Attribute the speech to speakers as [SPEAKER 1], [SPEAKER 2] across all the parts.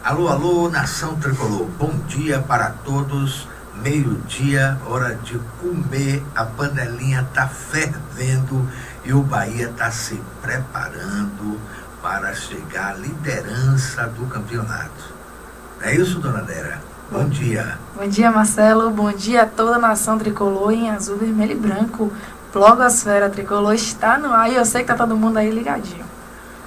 [SPEAKER 1] Alô, alô, nação tricolor, bom dia para todos, meio-dia, hora de comer, a panelinha está fervendo e o Bahia está se preparando para chegar à liderança do campeonato. Não é isso, dona Dera? Bom dia.
[SPEAKER 2] Bom dia, Marcelo, bom dia a toda a nação tricolor em azul, vermelho e branco. Blogosfera Tricolor está no ar e eu sei que está todo mundo aí ligadinho.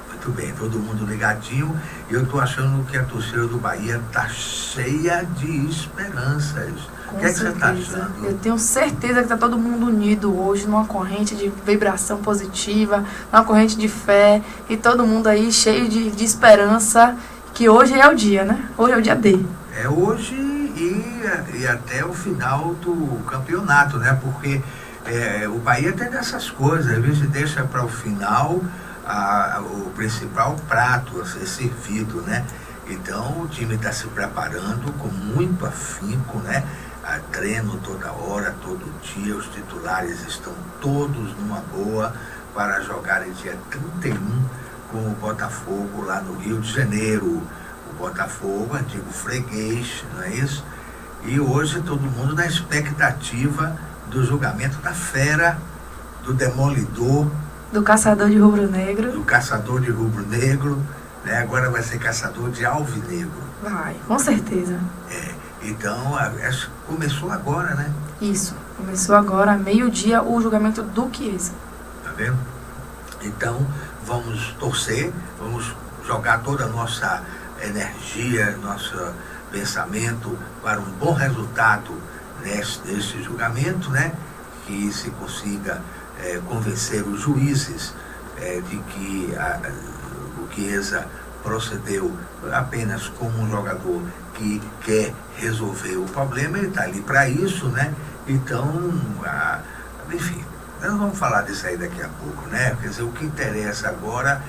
[SPEAKER 1] Muito bem, todo mundo ligadinho. E eu estou achando que a torcida do Bahia está cheia de esperanças. O que é que você está achando?
[SPEAKER 2] Eu tenho certeza que está todo mundo unido hoje numa corrente de vibração positiva, numa corrente de fé e todo mundo aí cheio de esperança, que hoje é o dia, né? Hoje é o dia D.
[SPEAKER 1] É hoje e até o final do campeonato, né? Porque o Bahia tem dessas coisas, às vezes deixa para o final o principal prato a ser servido, né? Então o time está se preparando com muito afinco, né? Treino toda hora, todo dia, os titulares estão todos numa boa para jogarem dia 31 com o Botafogo lá no Rio de Janeiro. O Botafogo, antigo freguês, não é isso? E hoje todo mundo na expectativa do julgamento da fera, do demolidor,
[SPEAKER 2] do caçador de rubro-negro.
[SPEAKER 1] Do caçador de rubro-negro, né? Agora vai ser caçador de alvinegro.
[SPEAKER 2] Vai, com certeza.
[SPEAKER 1] Então, começou agora, né?
[SPEAKER 2] Isso, começou agora, meio-dia, o julgamento do Chiesa.
[SPEAKER 1] Tá vendo? Então, vamos torcer, vamos jogar toda a nossa energia, nosso pensamento para um bom resultado nesse julgamento, né? Que se consiga convencer os juízes de que o Chiesa procedeu apenas como um jogador que quer resolver o problema, ele está ali para isso, né? Então, enfim, nós vamos falar disso aí daqui a pouco, né? Quer dizer, o que interessa agora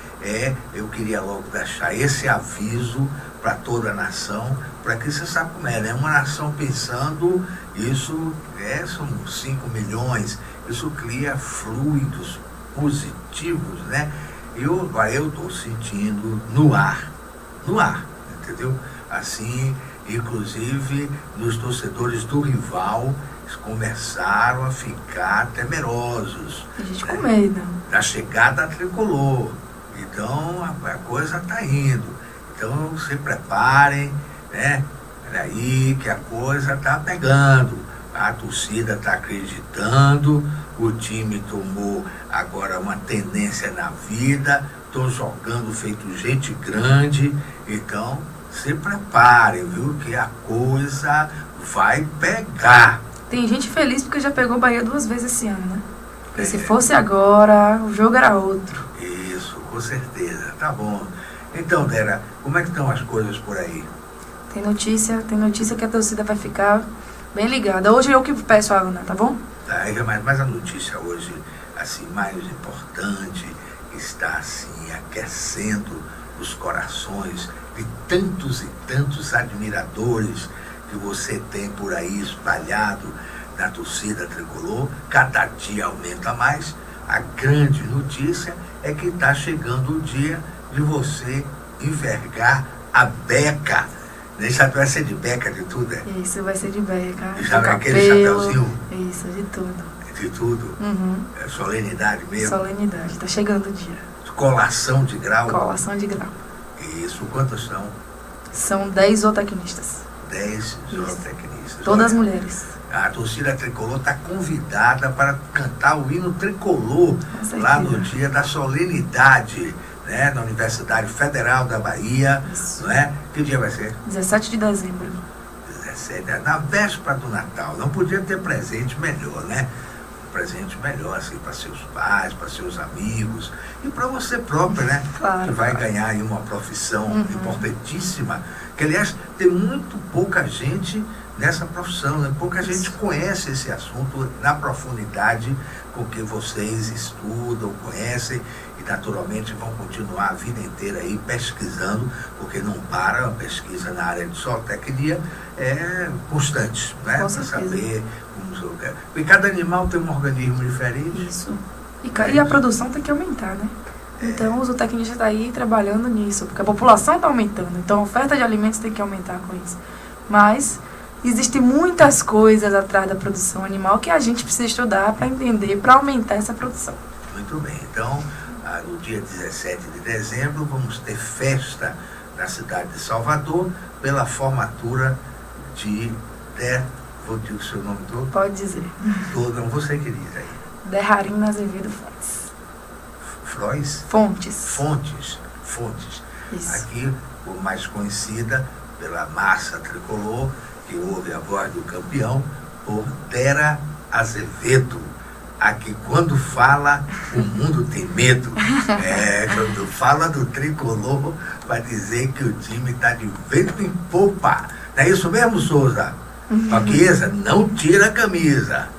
[SPEAKER 1] eu queria logo deixar esse aviso para toda a nação, para que você sabe como é, né? Uma nação pensando, isso são 5 milhões, isso cria fluidos positivos, né? Eu estou sentindo no ar, entendeu? Assim, inclusive, nos torcedores do rival, eles começaram a ficar temerosos.
[SPEAKER 2] A gente com medo.
[SPEAKER 1] Da chegada tricolor. Então, a coisa está indo. Então, se preparem, né? Olha aí que a coisa está pegando. A torcida está acreditando, o time tomou agora uma tendência na vida, estão jogando feito gente grande, então se preparem, viu, que a coisa vai pegar.
[SPEAKER 2] Tem gente feliz porque já pegou o Bahia 2 vezes esse ano, né? Porque se fosse agora, o jogo era outro.
[SPEAKER 1] Isso, com certeza, tá bom. Então, Dera, como é que estão as coisas por aí?
[SPEAKER 2] Tem notícia que a torcida vai ficar bem ligada. Hoje eu que peço a Ana, tá bom?
[SPEAKER 1] Tá, mas a notícia hoje, assim, mais importante, está, assim, aquecendo os corações de tantos e tantos admiradores que você tem por aí espalhado na torcida tricolor. Cada dia aumenta mais. A grande notícia é que está chegando o dia de você envergar a beca. Já vai ser de beca de tudo, é?
[SPEAKER 2] Isso, vai ser de beca.
[SPEAKER 1] Já vai aquele chapeuzinho?
[SPEAKER 2] Isso, de tudo.
[SPEAKER 1] De tudo?
[SPEAKER 2] Uhum.
[SPEAKER 1] É solenidade mesmo?
[SPEAKER 2] Solenidade, tá chegando o dia.
[SPEAKER 1] Colação de grau?
[SPEAKER 2] Colação de grau.
[SPEAKER 1] Isso, quantos são?
[SPEAKER 2] São 10 zootecnistas.
[SPEAKER 1] 10 zootecnistas.
[SPEAKER 2] Todas mulheres.
[SPEAKER 1] A torcida tricolor está convidada para cantar o hino tricolor lá no dia da solenidade, né, na Universidade Federal da Bahia.
[SPEAKER 2] Isso.
[SPEAKER 1] Não é? Que dia vai ser?
[SPEAKER 2] 17 de dezembro.
[SPEAKER 1] 17, na véspera do Natal. Não podia ter presente melhor, né? Um presente melhor, assim, para seus pais, para seus amigos e para você própria, né?
[SPEAKER 2] Claro.
[SPEAKER 1] Que vai ganhar aí uma profissão importantíssima, que, aliás, tem muito pouca gente nessa profissão, né? Pouca gente conhece esse assunto na profundidade com que vocês estudam, conhecem e naturalmente vão continuar a vida inteira aí pesquisando, porque não para, a pesquisa na área de zootecnia é constante, né? Para saber como... E cada animal tem um organismo diferente.
[SPEAKER 2] Isso. E a produção tem que aumentar, né? Então, o zootecnista está aí trabalhando nisso, porque a população está aumentando, então a oferta de alimentos tem que aumentar com isso. Mas existem muitas coisas atrás da produção animal que a gente precisa estudar para entender, para aumentar essa produção.
[SPEAKER 1] Muito bem, então, no dia 17 de dezembro, vamos ter festa na cidade de Salvador pela formatura vou dizer o seu nome todo?
[SPEAKER 2] Pode dizer.
[SPEAKER 1] Todo, não, você que diz aí.
[SPEAKER 2] Derrarina Azevedo Fontes.
[SPEAKER 1] Frois?
[SPEAKER 2] Fontes. Isso.
[SPEAKER 1] Aqui, por mais conhecida pela massa tricolor, que ouve a voz do campeão, por Dera Azevedo. Aqui, quando fala, o mundo tem medo. Quando fala do tricolor, vai dizer que o time está de vento em popa. Não é isso mesmo, Souza? Masquisa, não tira a camisa.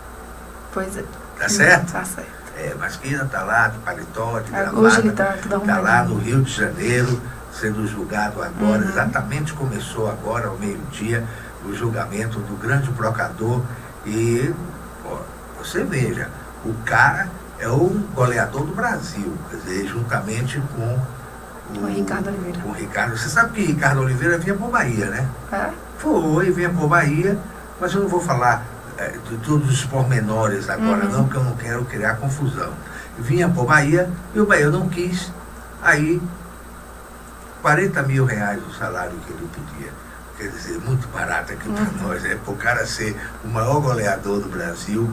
[SPEAKER 2] Pois é.
[SPEAKER 1] Tá certo?
[SPEAKER 2] Tá certo.
[SPEAKER 1] Masquisa está lá, de paletó, de gravata.
[SPEAKER 2] Hoje ele está
[SPEAKER 1] lá no Rio de Janeiro, sendo julgado agora. Exatamente começou agora, ao meio-dia, o julgamento do grande brocador. E, você veja, o cara é o goleador do Brasil, quer dizer, juntamente com
[SPEAKER 2] o Ricardo Oliveira.
[SPEAKER 1] Com o Ricardo. Você sabe que Ricardo Oliveira vinha por Bahia, né? Vinha por Bahia, mas eu não vou falar de todos os pormenores agora, não, porque eu não quero criar confusão. Vinha por Bahia e o Bahia não quis, aí 40 mil reais o salário que ele pedia. Quer dizer, muito barato aqui para nós, para o cara ser o maior goleador do Brasil,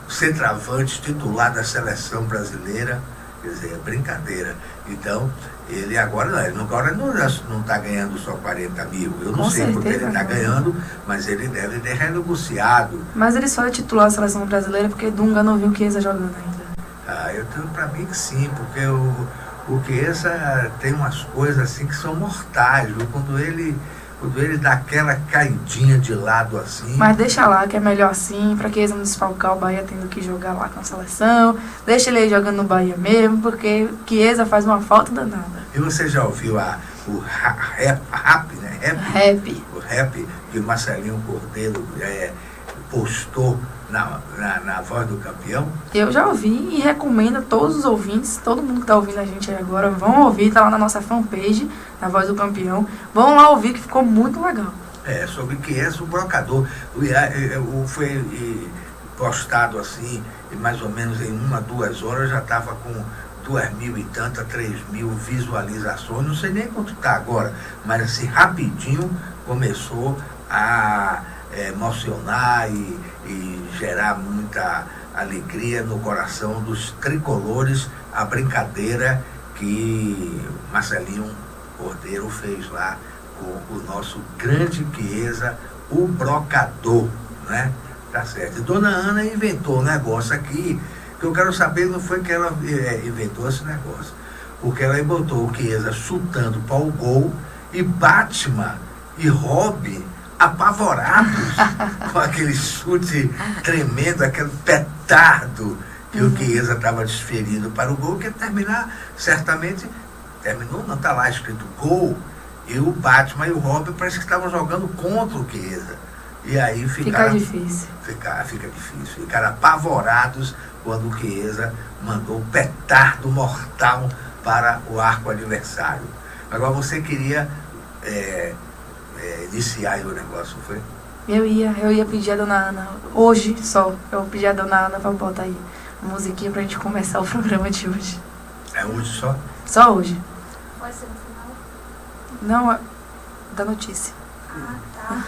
[SPEAKER 1] centroavante titular da seleção brasileira, quer dizer, é brincadeira. Então, ele agora não está ganhando só 40 mil. Eu não sei porque ele está ganhando, mas ele deve ter renegociado.
[SPEAKER 2] Mas ele só é titular da seleção brasileira porque Dunga não viu o Chiesa jogando ainda.
[SPEAKER 1] Eu tenho para mim que sim, porque o Chiesa tem umas coisas assim que são mortais, viu? Quando ele dá aquela caidinha de lado assim.
[SPEAKER 2] Mas deixa lá, que é melhor assim, pra que eles não desfalcar o Bahia tendo que jogar lá com a seleção. Deixa ele aí jogando no Bahia mesmo, porque Chiesa faz uma falta danada.
[SPEAKER 1] E você já ouviu o rap, né? O rap que o Marcelinho Cordeiro postou na Voz do Campeão?
[SPEAKER 2] Eu já ouvi e recomendo a todos os ouvintes, todo mundo que está ouvindo a gente aí agora, vão ouvir, tá lá na nossa fanpage, na Voz do Campeão. Vão lá ouvir que ficou muito legal.
[SPEAKER 1] Sobre Chiesa, o brocador. Foi postado assim, e mais ou menos em 1-2 horas já estava com 2.000 e tantas, 3.000 visualizações. Não sei nem quanto está agora, mas assim, rapidinho começou a emocionar e gerar muita alegria no coração dos tricolores, a brincadeira que Marcelinho Cordeiro fez lá com o nosso grande Chiesa, o brocador, né? Tá certo. E Dona Ana inventou um negócio aqui, que eu quero saber, não foi que ela inventou esse negócio, porque ela botou o Chiesa chutando para o gol e Batman e Robin apavorados com aquele chute tremendo, aquele petardo que o Chiesa estava desferindo para o gol, que ia terminar, certamente, terminou, não está lá escrito gol, e o Batman e o Robin parece que estavam jogando contra o Chiesa. E aí fica
[SPEAKER 2] difícil.
[SPEAKER 1] Fica difícil. Ficaram apavorados quando o Chiesa mandou um petardo mortal para o arco adversário. Agora você queria iniciar aí o negócio, não foi?
[SPEAKER 2] Eu ia pedir a Dona Ana, hoje só, eu pedi a Dona Ana para botar aí a musiquinha pra gente começar o programa de hoje.
[SPEAKER 1] É hoje só?
[SPEAKER 2] Só hoje.
[SPEAKER 3] Pode ser no final?
[SPEAKER 2] Não, da notícia.
[SPEAKER 3] Tá.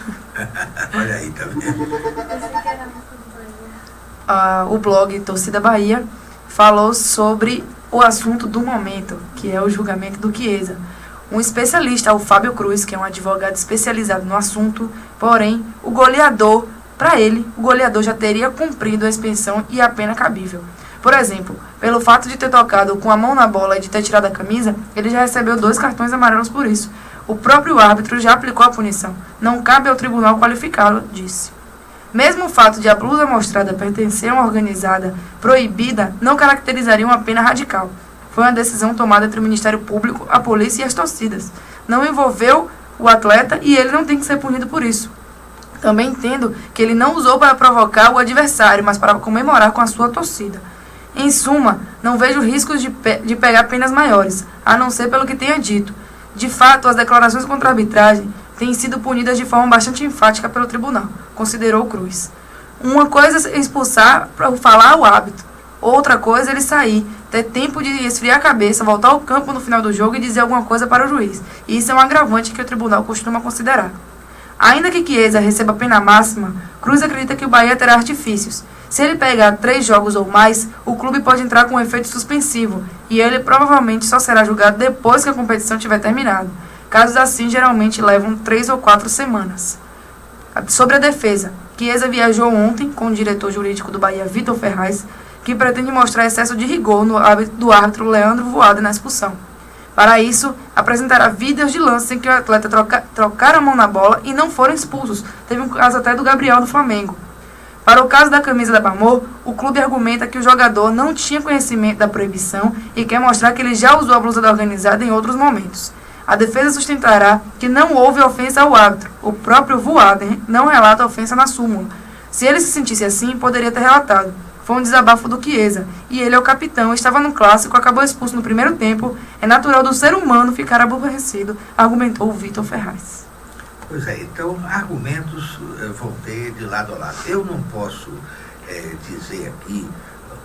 [SPEAKER 1] Olha aí, tá vendo?
[SPEAKER 3] Eu pensei que era no final.
[SPEAKER 2] O blog Torcida Bahia falou sobre o assunto do momento, que é o julgamento do Chiesa. Um especialista, o Fábio Cruz, que é um advogado especializado no assunto, porém, o goleador já teria cumprido a expensão e a pena cabível. Por exemplo, pelo fato de ter tocado com a mão na bola e de ter tirado a camisa, ele já recebeu 2 cartões amarelos por isso. O próprio árbitro já aplicou a punição. Não cabe ao tribunal qualificá-lo, disse. Mesmo o fato de a blusa mostrada pertencer a uma organizada proibida não caracterizaria uma pena radical. Foi uma decisão tomada entre o Ministério Público, a polícia e as torcidas. Não envolveu o atleta e ele não tem que ser punido por isso. Também entendo que ele não usou para provocar o adversário, mas para comemorar com a sua torcida. Em suma, Não vejo riscos de pegar penas maiores, a não ser pelo que tenha dito. De fato, as declarações contra a arbitragem têm sido punidas de forma bastante enfática pelo tribunal, considerou Cruz. Uma coisa é expulsar para falar o árbitro, outra coisa é ele sair, ter tempo de esfriar a cabeça, voltar ao campo no final do jogo e dizer alguma coisa para o juiz. E isso é um agravante que o tribunal costuma considerar. Ainda que Chiesa receba pena máxima, Cruz acredita que o Bahia terá artifícios. Se ele pegar 3 jogos ou mais, o clube pode entrar com um efeito suspensivo, e ele provavelmente só será julgado depois que a competição tiver terminado. Casos assim geralmente levam 3 ou 4 semanas. Sobre a defesa, Chiesa viajou ontem com o diretor jurídico do Bahia, Vitor Ferraz, que pretende mostrar excesso de rigor do árbitro Leandro Voaden na expulsão. Para isso, apresentará vídeos de lances em que o atleta trocaram a mão na bola e não foram expulsos. Teve um caso até do Gabriel do Flamengo. Para o caso da camisa da Bamor, o clube argumenta que o jogador não tinha conhecimento da proibição e quer mostrar que ele já usou a blusa da organizada em outros momentos. A defesa sustentará que não houve ofensa ao árbitro. O próprio Voaden não relata ofensa na súmula. Se ele se sentisse assim, poderia ter relatado. Foi um desabafo do Chiesa, e ele é o capitão, estava no clássico, acabou expulso no primeiro tempo. É natural do ser humano ficar aborrecido, argumentou o Vitor Ferraz.
[SPEAKER 1] Pois é, então argumentos vão ter de lado a lado. Eu não posso dizer aqui,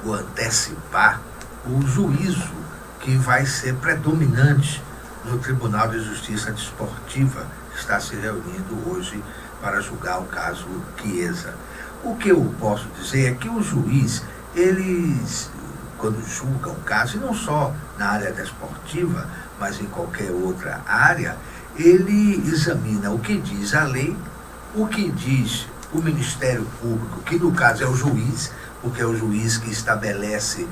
[SPEAKER 1] ou antecipar, o juízo que vai ser predominante no Tribunal de Justiça Desportiva, que está se reunindo hoje para julgar o caso Chiesa. O que eu posso dizer é que o juiz, eles, quando julgam o caso, e não só na área desportiva, mas em qualquer outra área, ele examina o que diz a lei, o que diz o Ministério Público, que no caso é o juiz, porque é o juiz que estabelece,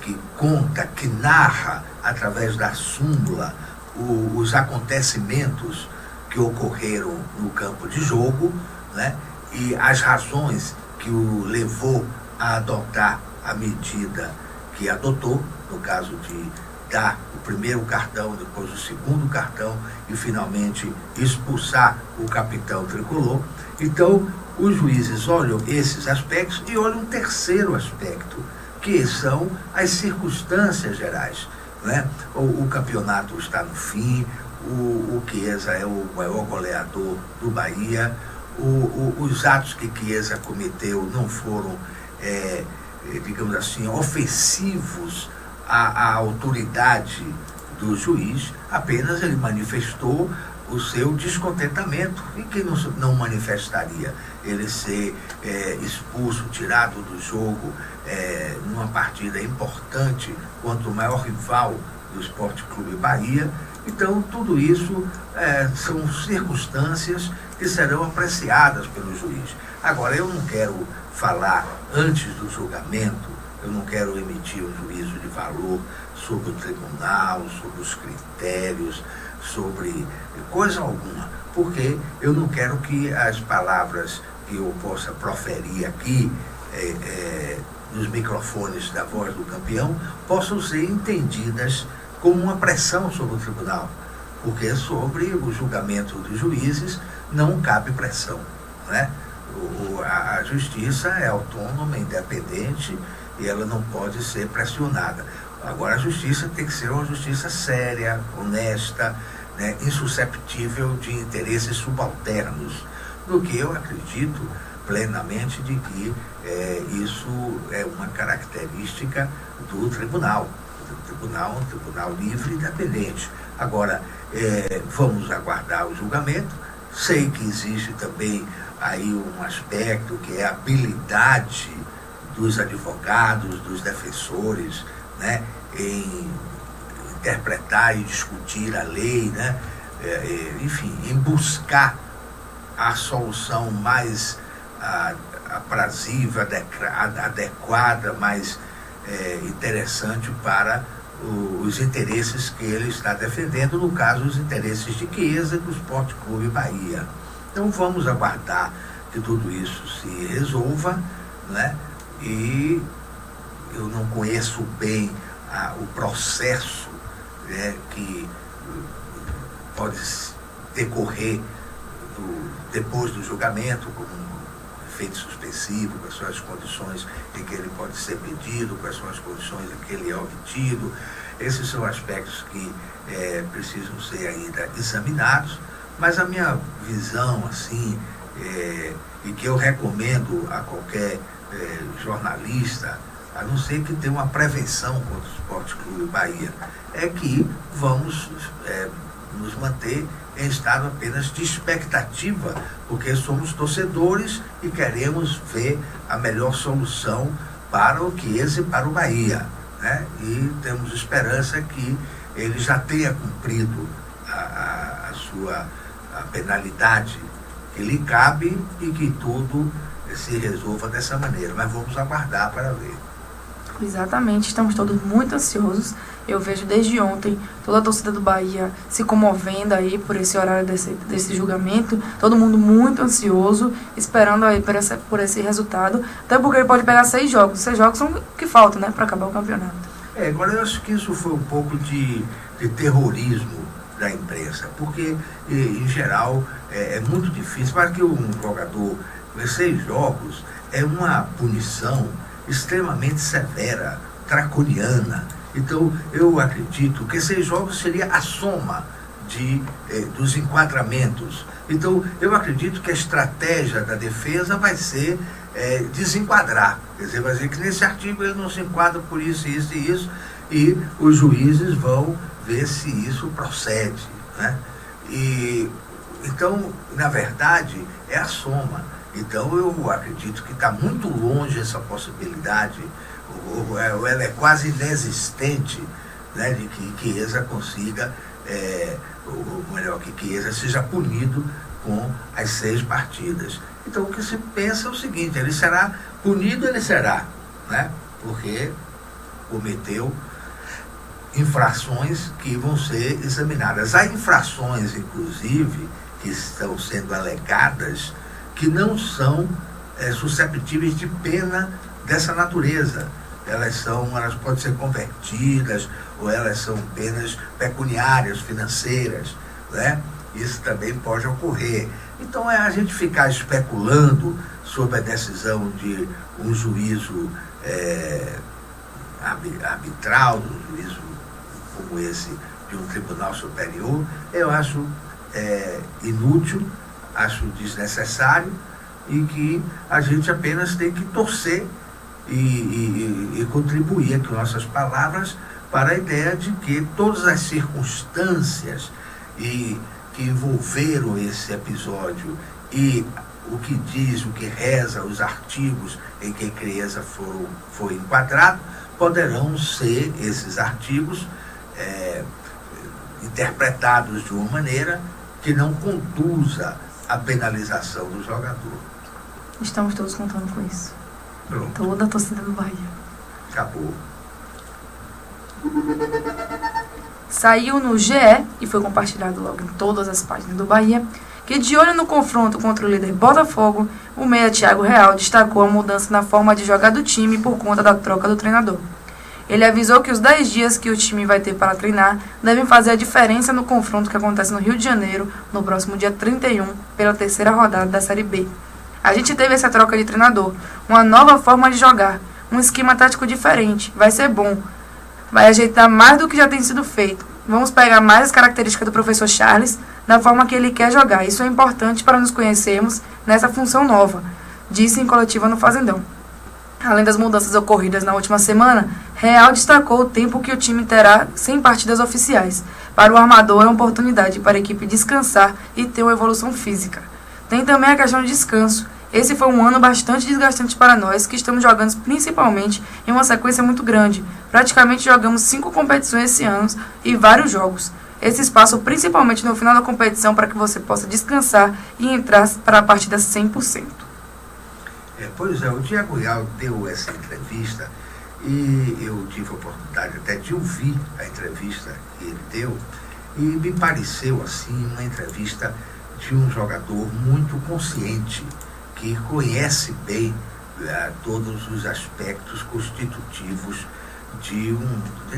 [SPEAKER 1] que conta, que narra através da súmula os acontecimentos que ocorreram no campo de jogo, né? E as razões que o levou a adotar a medida que adotou, no caso de dar o primeiro cartão, depois o segundo cartão e finalmente expulsar o capitão tricolor. Então, os juízes olham esses aspectos e olham um terceiro aspecto, que são as circunstâncias gerais, né? O campeonato está no fim, o Chiesa é o maior goleador do Bahia, os atos que Chiesa cometeu não foram, digamos assim, ofensivos à autoridade do juiz, apenas ele manifestou o seu descontentamento, e que não manifestaria ele ser expulso, tirado do jogo numa partida importante contra o maior rival do Sport Clube Bahia. Então, tudo isso são circunstâncias que serão apreciadas pelo juiz. Agora, eu não quero falar antes do julgamento, eu não quero emitir um juízo de valor sobre o tribunal, sobre os critérios, sobre coisa alguma, porque eu não quero que as palavras que eu possa proferir aqui nos microfones da Voz do Campeão possam ser entendidas como uma pressão sobre o tribunal, porque sobre o julgamento dos juízes não cabe pressão, né? A justiça é autônoma, independente, e ela não pode ser pressionada. Agora, a justiça tem que ser uma justiça séria, honesta, né, insusceptível de interesses subalternos, do que eu acredito plenamente de que isso é uma característica do tribunal. O tribunal é um tribunal livre e independente. Agora, vamos aguardar o julgamento. Sei que existe também aí um aspecto que é a habilidade dos advogados, dos defensores, né, em interpretar e discutir a lei, né, enfim, em buscar a solução mais aprazível, adequada, mais interessante para os interesses que ele está defendendo, no caso, os interesses de Chiesa e do Sport Clube Bahia. Então, vamos aguardar que tudo isso se resolva, né? E eu não conheço bem o processo, né, que pode decorrer depois do julgamento, como efeito suspensivo, quais são as condições em que ele pode ser pedido, quais são as condições em que ele é obtido. Esses são aspectos que precisam ser ainda examinados, mas a minha visão, assim, e que eu recomendo a qualquer jornalista, a não ser que tenha uma prevenção contra o Esporte Clube Bahia, é que vamos nos manter em estado apenas de expectativa, porque somos torcedores e queremos ver a melhor solução para o Chiesa e para o Bahia, né? E temos esperança que ele já tenha cumprido a sua penalidade que lhe cabe e que tudo se resolva dessa maneira. Mas vamos aguardar para ver.
[SPEAKER 2] Exatamente, estamos todos muito ansiosos. Eu vejo desde ontem toda a torcida do Bahia se comovendo aí por esse horário desse julgamento. Todo mundo muito ansioso, esperando aí por esse resultado. Até porque ele pode pegar 6 jogos. 6 jogos são o que faltam, né, para acabar o campeonato.
[SPEAKER 1] Agora eu acho que isso foi um pouco de terrorismo da imprensa, porque, em geral, é muito difícil. Para que um jogador com 6 jogos é uma punição extremamente severa, draconiana. Então, eu acredito que 6 jogos seria a soma dos enquadramentos. Então, eu acredito que a estratégia da defesa vai ser desenquadrar. Quer dizer, vai dizer que nesse artigo ele não se enquadra por isso, isso e isso, e os juízes vão ver se isso procede, né? E, então, na verdade, é a soma. Então, eu acredito que está muito longe essa possibilidade, ou ela é quase inexistente, né, de que Chiesa consiga, ou melhor, que Chiesa seja punido com as 6 partidas. Então, o que se pensa é o seguinte: ele será punido, né, porque cometeu infrações que vão ser examinadas. Há infrações, inclusive, que estão sendo alegadas, que não são susceptíveis de pena dessa natureza. Elas podem ser convertidas, ou elas são penas pecuniárias, financeiras, né? Isso também pode ocorrer. Então, a gente ficar especulando sobre a decisão de um juízo arbitral, um juízo como esse de um tribunal superior, eu acho inútil, acho desnecessário, e que a gente apenas tem que torcer e contribuir aqui com nossas palavras para a ideia de que todas as circunstâncias que envolveram esse episódio e o que diz, o que reza, os artigos em que Chiesa foi enquadrado, poderão ser esses artigos interpretados de uma maneira que não conduza à penalização do jogador.
[SPEAKER 2] Estamos todos contando com isso.
[SPEAKER 1] Pronto.
[SPEAKER 2] Toda a torcida do Bahia.
[SPEAKER 1] Acabou.
[SPEAKER 2] Saiu no GE e foi compartilhado logo em todas as páginas do Bahia, que de olho no confronto contra o líder Botafogo, o meia Thiago Real destacou a mudança na forma de jogar do time por conta da troca do treinador. Ele avisou que os 10 dias que o time vai ter para treinar devem fazer a diferença no confronto que acontece no Rio de Janeiro, no próximo dia 31, pela 3ª rodada da Série B. A gente teve essa troca de treinador, uma nova forma de jogar, um esquema tático diferente, vai ser bom, vai ajeitar mais do que já tem sido feito. Vamos pegar mais as características do professor Charles, da forma que ele quer jogar. Isso é importante para nos conhecermos nessa função nova, disse em coletiva no Fazendão. Além das mudanças ocorridas na última semana, Real destacou o tempo que o time terá sem partidas oficiais. Para o armador é uma oportunidade para a equipe descansar e ter uma evolução física. Tem também a questão de descanso. Esse foi um ano bastante desgastante para nós, que estamos jogando principalmente em uma sequência muito grande. Praticamente jogamos 5 competições esse ano e vários jogos. Esse espaço principalmente no final da competição para que você possa descansar e entrar para a partida 100%.
[SPEAKER 1] Pois é, o Thiago Real deu essa entrevista e eu tive a oportunidade até de ouvir a entrevista que ele deu, e me pareceu assim uma entrevista de um jogador muito consciente, que conhece bem todos os aspectos constitutivos de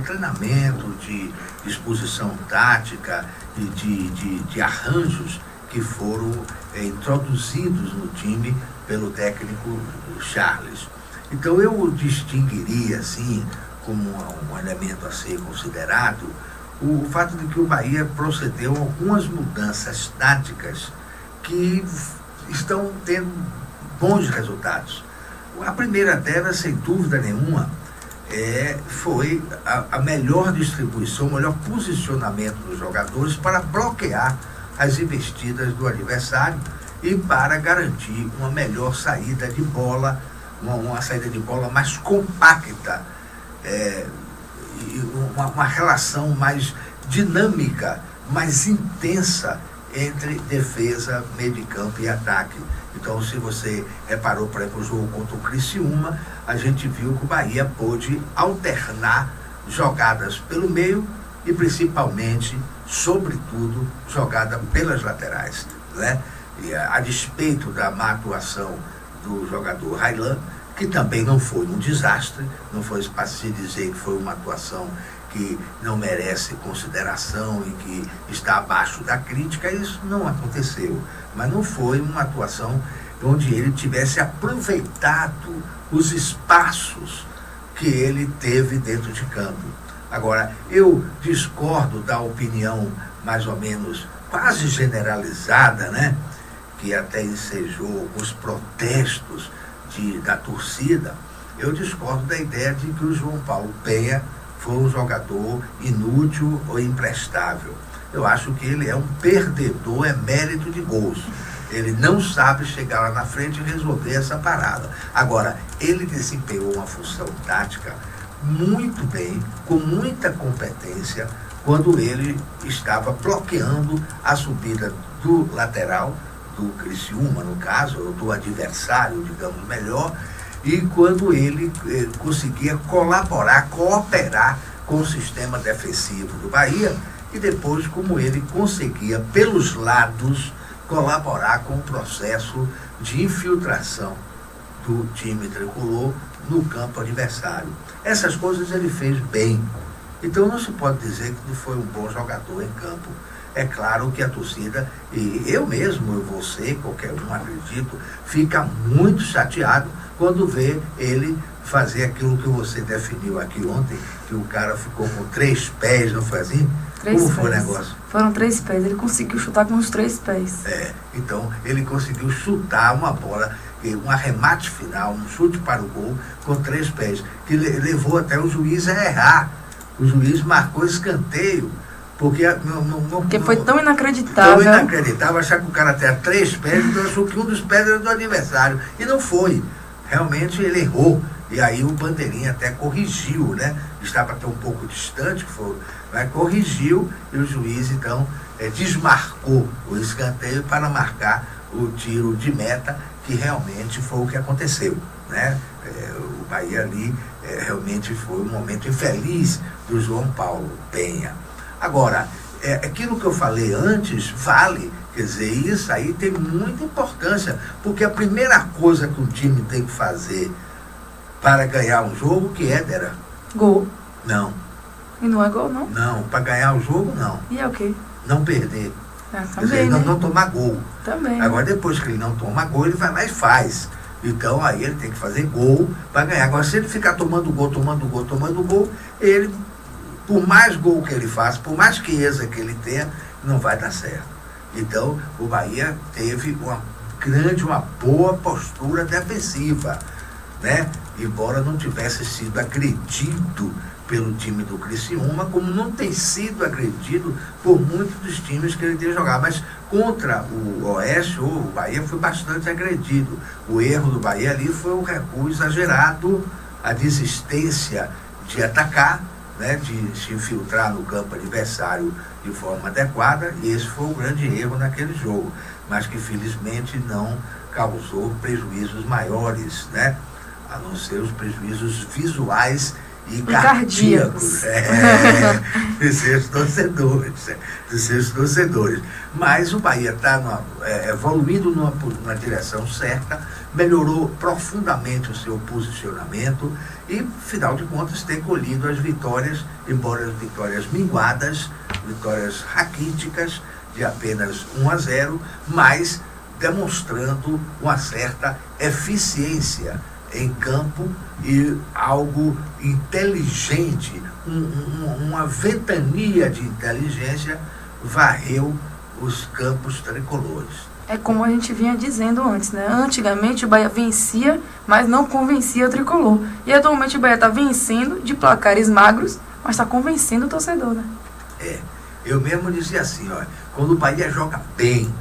[SPEAKER 1] treinamento, de disposição tática e de arranjos que foram introduzidos no time pelo técnico Charles. Então eu distinguiria, assim, como um elemento a ser considerado, o fato de que o Bahia procedeu a algumas mudanças táticas que estão tendo bons resultados. A primeira delas, sem dúvida nenhuma, foi a melhor distribuição, o melhor posicionamento dos jogadores para bloquear as investidas do adversário e para garantir uma melhor saída de bola, uma saída de bola mais compacta, uma relação mais dinâmica, mais intensa entre defesa, meio de campo e ataque. Então, se você reparou, por exemplo, o jogo contra o Criciúma, a gente viu que o Bahia pôde alternar jogadas pelo meio e, principalmente, sobretudo, jogada pelas laterais, né? E a despeito da má atuação do jogador Raylan, que também não foi um desastre, não foi para se dizer que foi uma atuação que não merece consideração e que está abaixo da crítica, isso não aconteceu. Mas não foi uma atuação onde ele tivesse aproveitado os espaços que ele teve dentro de campo. Agora, eu discordo da opinião mais ou menos quase generalizada, né, que até ensejou os protestos da torcida. Eu discordo da ideia de que o João Paulo Penha foi um jogador inútil ou imprestável. Eu acho que ele é um perdedor emérito de gols. Ele não sabe chegar lá na frente e resolver essa parada. Agora, ele desempenhou uma função tática muito bem, com muita competência, quando ele estava bloqueando a subida do lateral, do Criciúma, no caso, ou do adversário, digamos melhor, e quando ele conseguia colaborar, cooperar com o sistema defensivo do Bahia, e depois como ele conseguia, pelos lados, colaborar com o processo de infiltração do time tricolor no campo adversário. Essas coisas ele fez bem. Então não se pode dizer que não foi um bom jogador em campo. É claro que a torcida, e eu mesmo, você, qualquer um, acredito, fica muito chateado quando vê ele fazer aquilo que você definiu aqui ontem, que o cara ficou com 3 pés, não foi assim? Como foi o negócio?
[SPEAKER 2] Foram 3 pés, ele conseguiu chutar com os 3 pés.
[SPEAKER 1] Então ele conseguiu chutar uma bola, um arremate final, um chute para o gol com 3 pés, que levou até o juiz a errar. O juiz marcou escanteio, porque
[SPEAKER 2] foi tão inacreditável.
[SPEAKER 1] Tão inacreditável achar que o cara tinha 3 pés, então achou que um dos pés era do adversário. E não foi. Realmente ele errou. E aí o bandeirinha até corrigiu, né? Estava até um pouco distante, mas corrigiu, e o juiz então desmarcou o escanteio para marcar o tiro de meta, que realmente foi o que aconteceu, né? O Bahia ali realmente foi um momento infeliz do João Paulo Penha. Agora, aquilo que eu falei antes vale, quer dizer, isso aí tem muita importância, porque a primeira coisa que um time tem que fazer para ganhar um jogo, que é, Dera?
[SPEAKER 2] Gol.
[SPEAKER 1] Não.
[SPEAKER 2] E não é gol, não?
[SPEAKER 1] Não, para ganhar o jogo, não.
[SPEAKER 2] E é o quê?
[SPEAKER 1] Não perder.
[SPEAKER 2] Também,
[SPEAKER 1] quer dizer,
[SPEAKER 2] né?
[SPEAKER 1] não tomar gol.
[SPEAKER 2] Também.
[SPEAKER 1] Agora, depois que ele não toma gol, ele vai lá e faz. Então, aí ele tem que fazer gol para ganhar. Agora, se ele ficar tomando gol, ele, por mais gol que ele faça, por mais quiesa que ele tenha, não vai dar certo. Então, o Bahia teve uma boa postura defensiva, né? Embora não tivesse sido agredido pelo time do Criciúma, como não tem sido agredido por muitos dos times que ele tem jogado. Mas contra o Oeste, o Bahia foi bastante agredido. O erro do Bahia ali foi o recuo exagerado, a desistência de atacar, né, de se infiltrar no campo adversário de forma adequada, e esse foi o grande erro naquele jogo, mas que felizmente não causou prejuízos maiores, né, a não ser os prejuízos visuais e cardíacos dos seus torcedores. Mas o Bahia está evoluindo numa direção certa, melhorou profundamente o seu posicionamento e, afinal de contas, tem colhido as vitórias, embora as vitórias minguadas, vitórias raquíticas, de apenas 1-0, mas demonstrando uma certa eficiência em campo e algo inteligente, uma ventania de inteligência varreu os campos tricolores.
[SPEAKER 2] É como a gente vinha dizendo antes, né? Antigamente o Bahia vencia, mas não convencia o tricolor. E atualmente o Bahia está vencendo de placares magros, mas está convencendo o torcedor, né?
[SPEAKER 1] Eu mesmo dizia assim, ó, quando o Bahia joga bem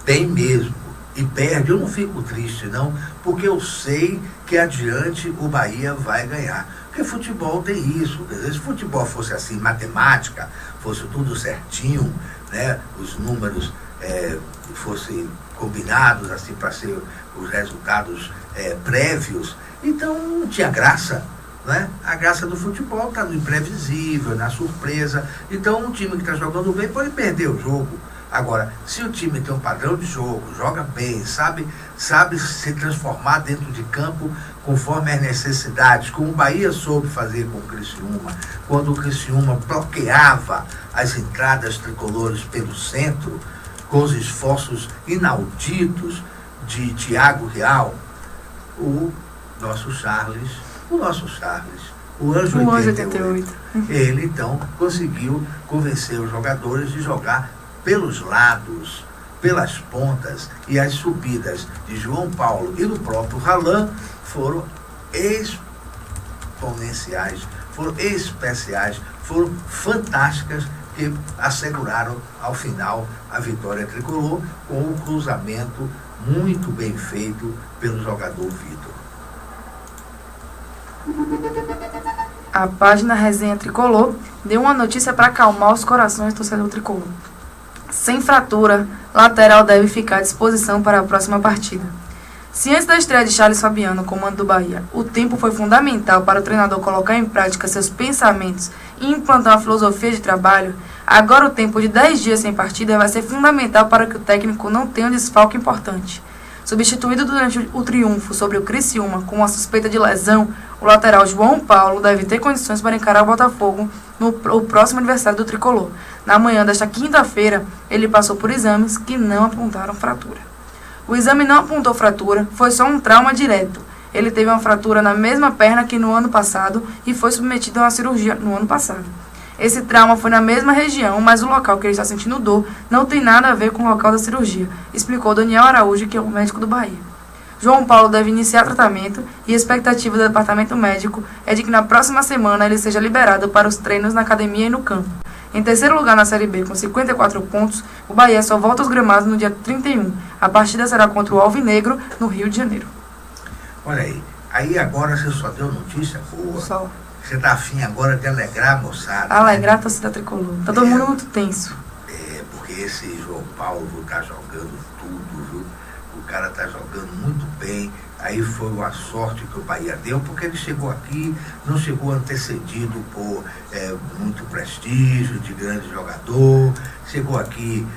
[SPEAKER 1] mesmo, e perde, eu não fico triste não, porque eu sei que adiante o Bahia vai ganhar. Porque futebol tem isso. Se futebol fosse assim, matemática, fosse tudo certinho, né? Os números fossem combinados assim para ser os resultados prévios, então não tinha graça. Né? A graça do futebol está no imprevisível, na surpresa. Então um time que está jogando bem pode perder o jogo. Agora, se o time tem um padrão de jogo, joga bem, sabe se transformar dentro de campo conforme as necessidades, como o Bahia soube fazer com o Criciúma, quando o Criciúma bloqueava as entradas tricolores pelo centro, com os esforços inauditos de Thiago Real, o nosso Charles, o Anjo 88, ele então conseguiu convencer os jogadores de jogar pelos lados, pelas pontas, e as subidas de João Paulo e do próprio Ralan foram exponenciais, foram especiais, foram fantásticas, que asseguraram ao final a vitória tricolor com um cruzamento muito bem feito pelo jogador Vitor.
[SPEAKER 2] A página Resenha Tricolor deu uma notícia para acalmar os corações do torcedor tricolor. Sem fratura, lateral deve ficar à disposição para a próxima partida. Se antes da estreia de Charles Fabiano, comando do Bahia, o tempo foi fundamental para o treinador colocar em prática seus pensamentos e implantar uma filosofia de trabalho, agora o tempo de 10 dias sem partida vai ser fundamental para que o técnico não tenha um desfalque importante. Substituído durante o triunfo sobre o Criciúma com uma suspeita de lesão, o lateral João Paulo deve ter condições para encarar o Botafogo no próximo adversário do tricolor. Na manhã desta quinta-feira, ele passou por exames que não apontaram fratura. O exame não apontou fratura, foi só um trauma direto. Ele teve uma fratura na mesma perna que no ano passado e foi submetido a uma cirurgia no ano passado. Esse trauma foi na mesma região, mas o local que ele está sentindo dor não tem nada a ver com o local da cirurgia, explicou Daniel Araújo, que é o médico do Bahia. João Paulo deve iniciar tratamento e a expectativa do departamento médico é de que na próxima semana ele seja liberado para os treinos na academia e no campo. Em terceiro lugar na Série B, com 54 pontos, o Bahia só volta aos gramados no dia 31. A partida será contra o Alvinegro, no Rio de Janeiro.
[SPEAKER 1] Olha aí agora você só deu notícia boa.
[SPEAKER 2] Só.
[SPEAKER 1] Você está afim agora de alegrar a moçada.
[SPEAKER 2] Alegrar a torcida tricolor. Tá todo mundo muito tenso.
[SPEAKER 1] Porque esse João Paulo está jogando tudo, viu? O cara está jogando muito bem. Aí foi uma sorte que o Bahia deu, porque ele chegou aqui, não chegou antecedido por muito prestígio de grande jogador, chegou aqui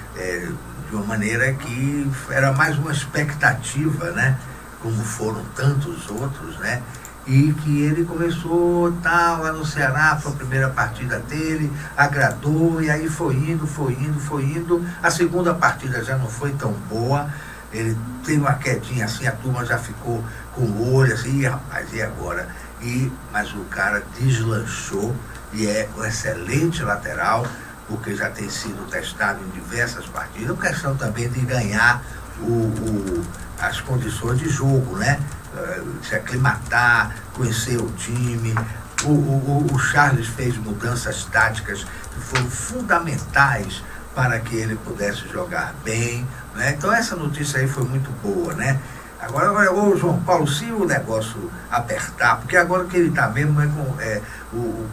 [SPEAKER 1] de uma maneira que era mais uma expectativa, né? Como foram tantos outros, né? E que ele começou lá no Ceará, foi a primeira partida dele, agradou, e aí foi indo. A segunda partida já não foi tão boa, ele tem uma quedinha assim, a turma já ficou com o olho assim, rapaz, e agora? Mas o cara deslanchou e é um excelente lateral, porque já tem sido testado em diversas partidas, questão também de ganhar as condições de jogo, né? Se aclimatar, conhecer o time. O Charles fez mudanças táticas que foram fundamentais para que ele pudesse jogar bem, né? Então essa notícia aí foi muito boa, né? Agora ô João Paulo, se o negócio apertar, porque agora que ele está mesmo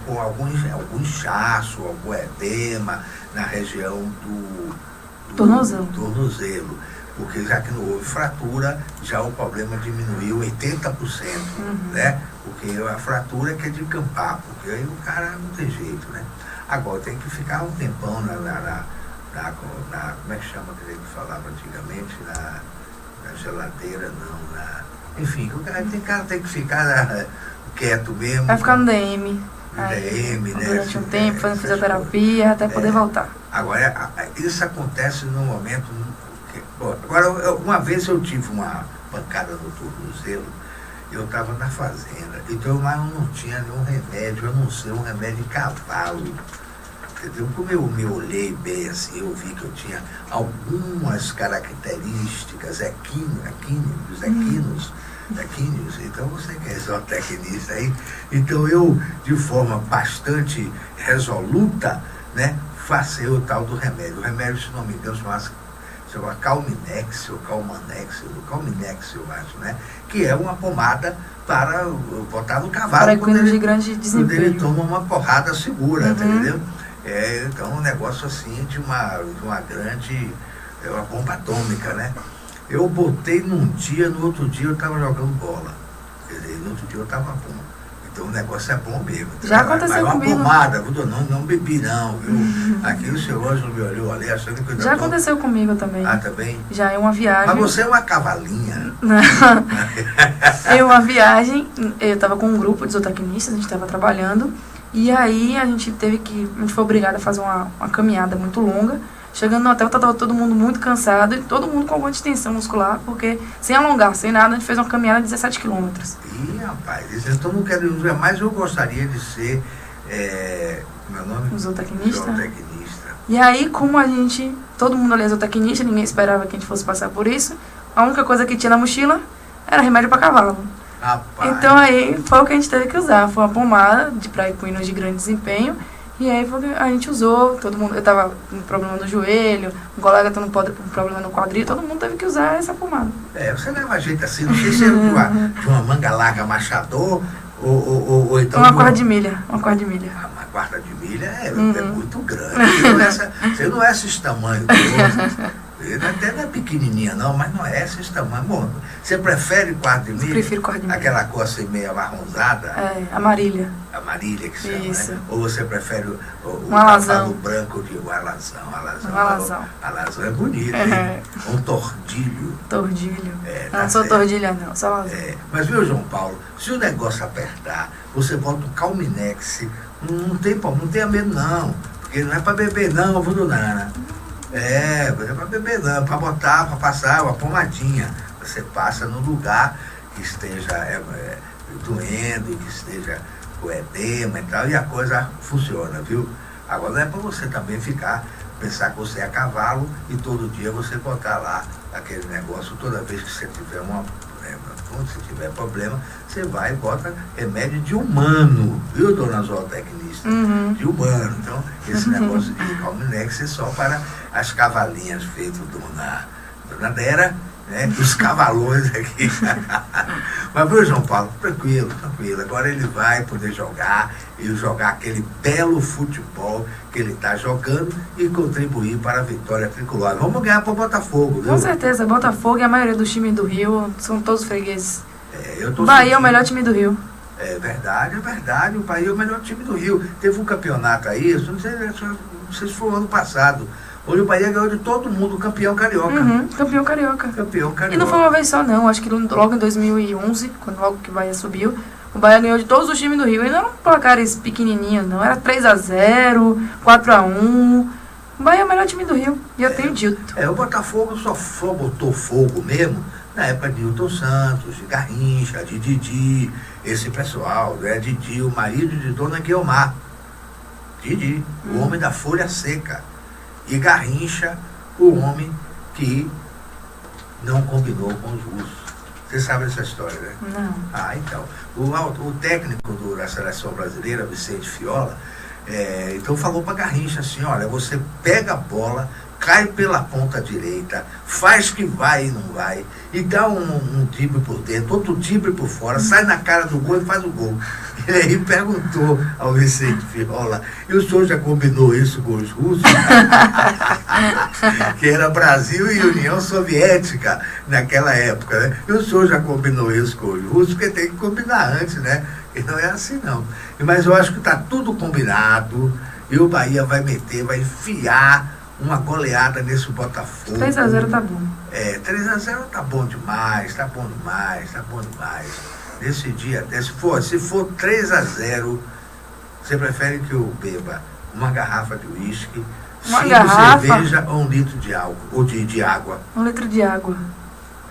[SPEAKER 1] com algum inchaço, algum edema na região do tornozelo. Porque já que não houve fratura, já o problema diminuiu 80%, né? Porque a fratura é que é de campar, porque aí o cara não tem jeito, né? Agora tem que ficar um tempão como é que chama que ele falava antigamente, na geladeira, não, enfim, o cara tem que ficar quieto mesmo.
[SPEAKER 2] Vai ficar no DM.
[SPEAKER 1] DM, né?
[SPEAKER 2] Durante um tempo, fazendo fisioterapia, até poder voltar.
[SPEAKER 1] Agora, isso acontece num momento Bom, agora, uma vez eu tive uma pancada no tornozelo, eu estava na fazenda, então lá eu não tinha nenhum remédio, a não ser um remédio de cavalo. Entendeu? Como eu me olhei bem assim, eu vi que eu tinha algumas características equinos, então você que é zootecnista aí, então eu, de forma bastante resoluta, né, faço o tal do remédio. O remédio, se não me engano, chama Calminex ou Calmanex, eu acho, né? Que é uma pomada para botar no cavalo.
[SPEAKER 2] Para equinos de grande desempenho.
[SPEAKER 1] Quando ele toma uma porrada segura, entendeu? Então, um negócio assim de uma grande, uma bomba atômica, né? Eu botei num dia, no outro dia eu estava jogando bola. Quer dizer, no outro dia eu estava bom. Então o negócio é bom mesmo.
[SPEAKER 2] Já aconteceu comigo.
[SPEAKER 1] Uma pomada, não bebi não, viu? Aqui o seu Ângelo me olhou ali achando que eu
[SPEAKER 2] já aconteceu comigo também.
[SPEAKER 1] Ah, também?
[SPEAKER 2] Já é uma viagem.
[SPEAKER 1] Mas você é uma cavalinha.
[SPEAKER 2] Não. Em uma viagem, eu estava com um grupo de zootecnistas, a gente estava trabalhando. E aí a gente foi obrigado a fazer uma caminhada muito longa. Chegando no hotel, estava todo mundo muito cansado e todo mundo com alguma distensão muscular, porque sem alongar, sem nada, a gente fez uma caminhada de 17 quilômetros.
[SPEAKER 1] Ih, rapaz, então não quero dizer, mas eu gostaria de ser, meu nome?
[SPEAKER 2] Zootecnista. E aí, como todo mundo ali é zootecnista, ninguém esperava que a gente fosse passar por isso, a única coisa que tinha na mochila era remédio para cavalo.
[SPEAKER 1] Rapaz.
[SPEAKER 2] Então aí foi o que a gente teve que usar, foi uma pomada para equinos de grande desempenho. E aí a gente usou, todo mundo, eu tava com um problema no joelho, um colega tendo um problema no quadril, todo mundo teve que usar essa pomada.
[SPEAKER 1] Você leva jeito assim, não sei se é de uma manga larga machador ou então...
[SPEAKER 2] Uma quarta de milha. Uma quarta
[SPEAKER 1] de milha é muito grande. Você não é esse tamanho todo. Até não é pequenininha não, mas não é esse tamanho. Bom, você prefere quarta de milha?
[SPEAKER 2] Eu prefiro quarta de milha.
[SPEAKER 1] Aquela cor assim meio amarronzada?
[SPEAKER 2] Amarília.
[SPEAKER 1] Amarília que chama,
[SPEAKER 2] isso,
[SPEAKER 1] né? Ou você prefere o
[SPEAKER 2] alazão
[SPEAKER 1] branco de um alazão? Alazão é bonito, hein? Um tordilho.
[SPEAKER 2] Tordilho.
[SPEAKER 1] Tá
[SPEAKER 2] não sou tordilha não, sou alazão.
[SPEAKER 1] Mas viu, João Paulo, se o negócio apertar, você bota um Calminex, não tenha medo não, porque não é para beber não, viu, dona? Não é para beber não, para botar, para passar uma pomadinha. Você passa no lugar que esteja doendo, que esteja com edema e tal, e a coisa funciona, viu? Agora não é para você também pensar que você é cavalo e todo dia você botar lá aquele negócio, toda vez que você tiver quando você tiver problema, você vai e bota remédio de humano, viu, dona zootecnista? De humano. Então, esse negócio de Calminex é só para as cavalinhas feitas dona Dera, né? Os cavalões aqui. Mas, viu, João Paulo, tranquilo. Agora ele vai poder jogar aquele belo futebol que ele está jogando e contribuir para a vitória tricolor. Vamos ganhar para o Botafogo, viu?
[SPEAKER 2] Com certeza, Botafogo e a maioria dos times do Rio são todos fregueses.
[SPEAKER 1] O
[SPEAKER 2] Bahia é o melhor time do Rio.
[SPEAKER 1] É verdade. O Bahia é o melhor time do Rio. Teve um campeonato aí, não sei se foi o ano passado, onde o Bahia ganhou de todo mundo, campeão carioca.
[SPEAKER 2] Campeão carioca. E não foi uma vez só, não. Acho que logo em 2011, logo que o Bahia subiu, o Bahia ganhou de todos os times do Rio. E não eram placares pequenininhos, não. Era 3-0, 4-1. O Bahia é o melhor time do Rio. E eu tenho dito.
[SPEAKER 1] O Botafogo só botou fogo mesmo na época de Nilton Santos, de Garrincha, de Didi, esse pessoal, né? Didi, o marido de Dona Guiomar. Didi, o homem da folha seca. E Garrincha, o homem que não combinou com os russos. Você sabe dessa história, né?
[SPEAKER 2] Não.
[SPEAKER 1] Então. O técnico da seleção brasileira, Vicente Fiola, então falou para Garrincha assim, olha, você pega a bola, cai pela ponta direita, faz que vai e não vai, e dá um drible por dentro, outro drible por fora, sai na cara do gol e faz o gol. Ele aí perguntou ao Vicente Fiola, e o senhor já combinou isso com os russos? Que era Brasil e União Soviética naquela época, né? E o senhor já combinou isso com os russos? Porque tem que combinar antes, né? E não é assim não. Mas eu acho que está tudo combinado, e o Bahia vai enfiar uma goleada nesse Botafogo.
[SPEAKER 2] 3-0 tá bom.
[SPEAKER 1] 3-0 tá bom demais. Nesse dia, se for 3-0, você prefere que eu beba uma garrafa de uísque,
[SPEAKER 2] Uma
[SPEAKER 1] 5
[SPEAKER 2] garrafa.
[SPEAKER 1] cerveja ou 1 litro de álcool, ou de água.
[SPEAKER 2] 1 litro de água.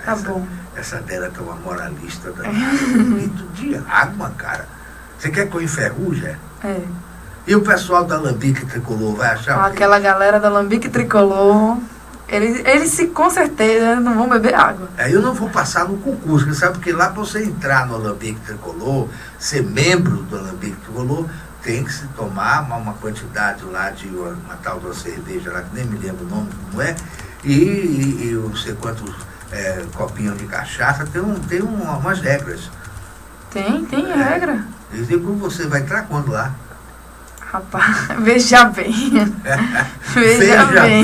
[SPEAKER 2] Tá bom.
[SPEAKER 1] Essa dela é uma moralista danada. 1 litro de água, cara. Você quer que eu enferruje?
[SPEAKER 2] É.
[SPEAKER 1] E o pessoal da Alambique Tricolor vai achar o quê?
[SPEAKER 2] Aquela galera da Alambique Tricolor, eles se com certeza não vão beber água.
[SPEAKER 1] Eu não vou passar no concurso, você sabe que lá para você entrar no Alambique Tricolor, ser membro do Alambique Tricolor, tem que se tomar uma quantidade lá de uma tal de uma cerveja lá, que nem me lembro o nome, como é, e eu não sei quantos copinhos de cachaça, tem umas regras.
[SPEAKER 2] Tem regra.
[SPEAKER 1] E digo, você vai entrar quando lá?
[SPEAKER 2] Rapaz, veja bem. Veja bem.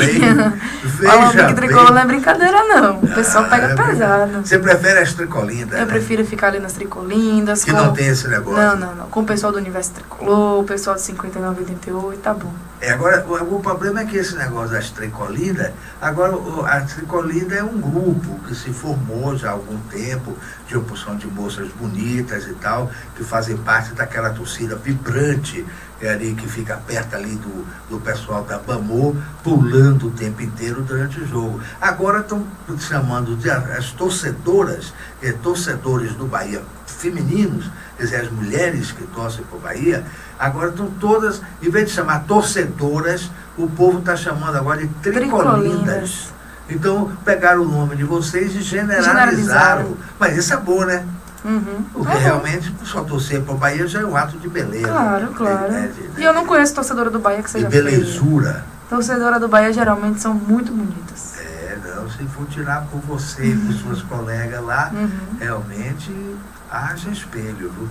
[SPEAKER 2] O Alambique Tricolor não é brincadeira, não. O pessoal pega pesado.
[SPEAKER 1] Você prefere as tricolindas?
[SPEAKER 2] Eu prefiro ficar ali nas tricolindas.
[SPEAKER 1] Que não tem esse negócio.
[SPEAKER 2] Não. Com o pessoal do Universo Tricolor, o pessoal de 59, 88, tá bom.
[SPEAKER 1] Agora, o problema é que esse negócio das tricolindas, agora a tricolinda é um grupo que se formou já há algum tempo, de uma porção de moças bonitas e tal, que fazem parte daquela torcida vibrante, ali que fica perto ali do pessoal da Bamô, pulando o tempo inteiro durante o jogo. Agora estão chamando de as torcedoras, torcedores do Bahia femininos, quer dizer, as mulheres que torcem para o Bahia, agora estão todas, em vez de chamar torcedoras, o povo está chamando agora de tricolindas. Então, pegaram o nome de vocês e generalizaram. Mas isso é bom, né?
[SPEAKER 2] Uhum.
[SPEAKER 1] Porque realmente só torcer para o Bahia já é um ato de beleza.
[SPEAKER 2] Claro. E eu não conheço torcedora do Bahia que seja
[SPEAKER 1] de belezura.
[SPEAKER 2] Feia. Torcedora do Bahia geralmente são muito bonitas.
[SPEAKER 1] Não, se for tirar por você e por suas colegas lá, realmente haja espelho, viu?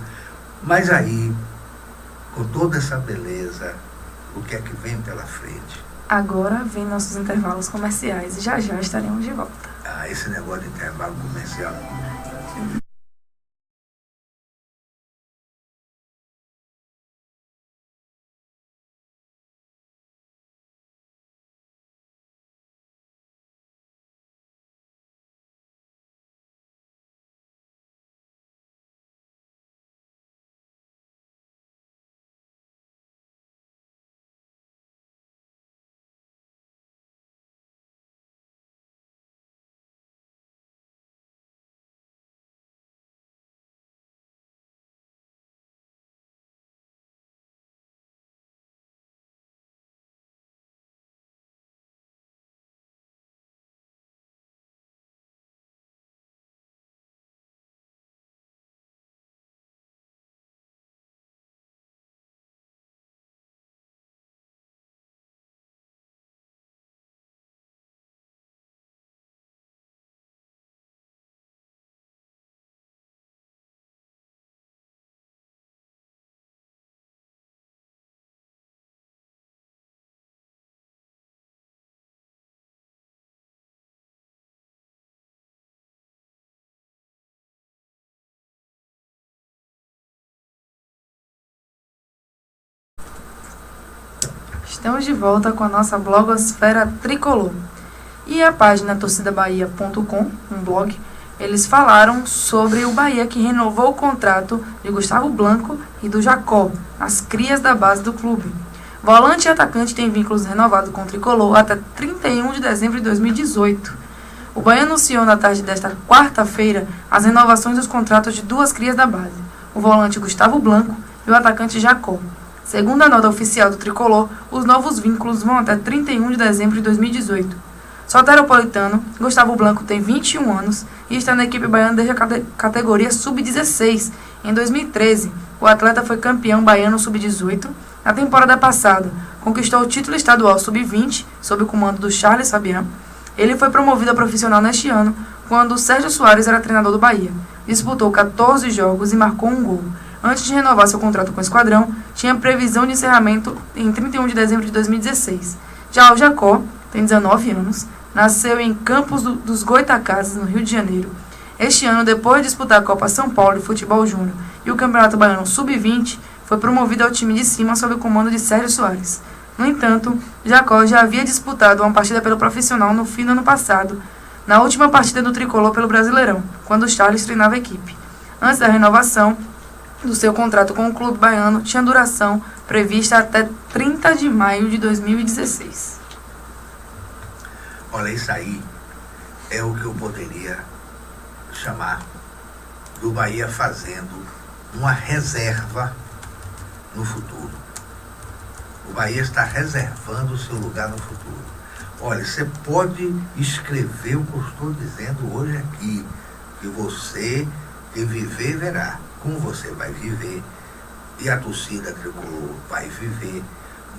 [SPEAKER 1] Mas aí, com toda essa beleza, o que é que vem pela frente?
[SPEAKER 2] Agora vem nossos intervalos comerciais e já estaremos de volta.
[SPEAKER 1] Esse negócio de intervalo comercial.
[SPEAKER 2] Estamos de volta com a nossa blogosfera tricolor. E a página torcidabahia.com, um blog, eles falaram sobre o Bahia que renovou o contrato de Gustavo Blanco e do Jacó, as crias da base do clube. Volante e atacante têm vínculos renovados com o tricolor até 31 de dezembro de 2018. O Bahia anunciou na tarde desta quarta-feira as renovações dos contratos de 2 crias da base, o volante Gustavo Blanco e o atacante Jacó. Segundo a nota oficial do tricolor, os novos vínculos vão até 31 de dezembro de 2018. Soteropolitano, Gustavo Blanco tem 21 anos e está na equipe baiana desde a categoria Sub-16. Em 2013, o atleta foi campeão baiano Sub-18. Na temporada passada, conquistou o título estadual Sub-20, sob o comando do Charles Fabian. Ele foi promovido a profissional neste ano, quando o Sérgio Soares era treinador do Bahia. Disputou 14 jogos e marcou 1 gol. Antes de renovar seu contrato com o esquadrão, tinha previsão de encerramento em 31 de dezembro de 2016. Já o Jacó tem 19 anos, nasceu em Campos dos Goitacazes, no Rio de Janeiro. Este ano, depois de disputar a Copa São Paulo de Futebol Júnior e o Campeonato Baiano Sub-20, foi promovido ao time de cima sob o comando de Sérgio Soares. No entanto, Jacó já havia disputado uma partida pelo profissional no fim do ano passado, na última partida do tricolor pelo Brasileirão, quando o Charles treinava a equipe. Antes da renovação do seu contrato com o clube baiano, tinha duração prevista até 30 de maio de 2016.
[SPEAKER 1] Olha, isso aí é o que eu poderia chamar do Bahia fazendo uma reserva no futuro. O Bahia está reservando o seu lugar no futuro. Olha, você pode escrever o que eu estou dizendo hoje aqui, que você, que viver, verá. Como você vai viver, e a torcida tricolor vai viver,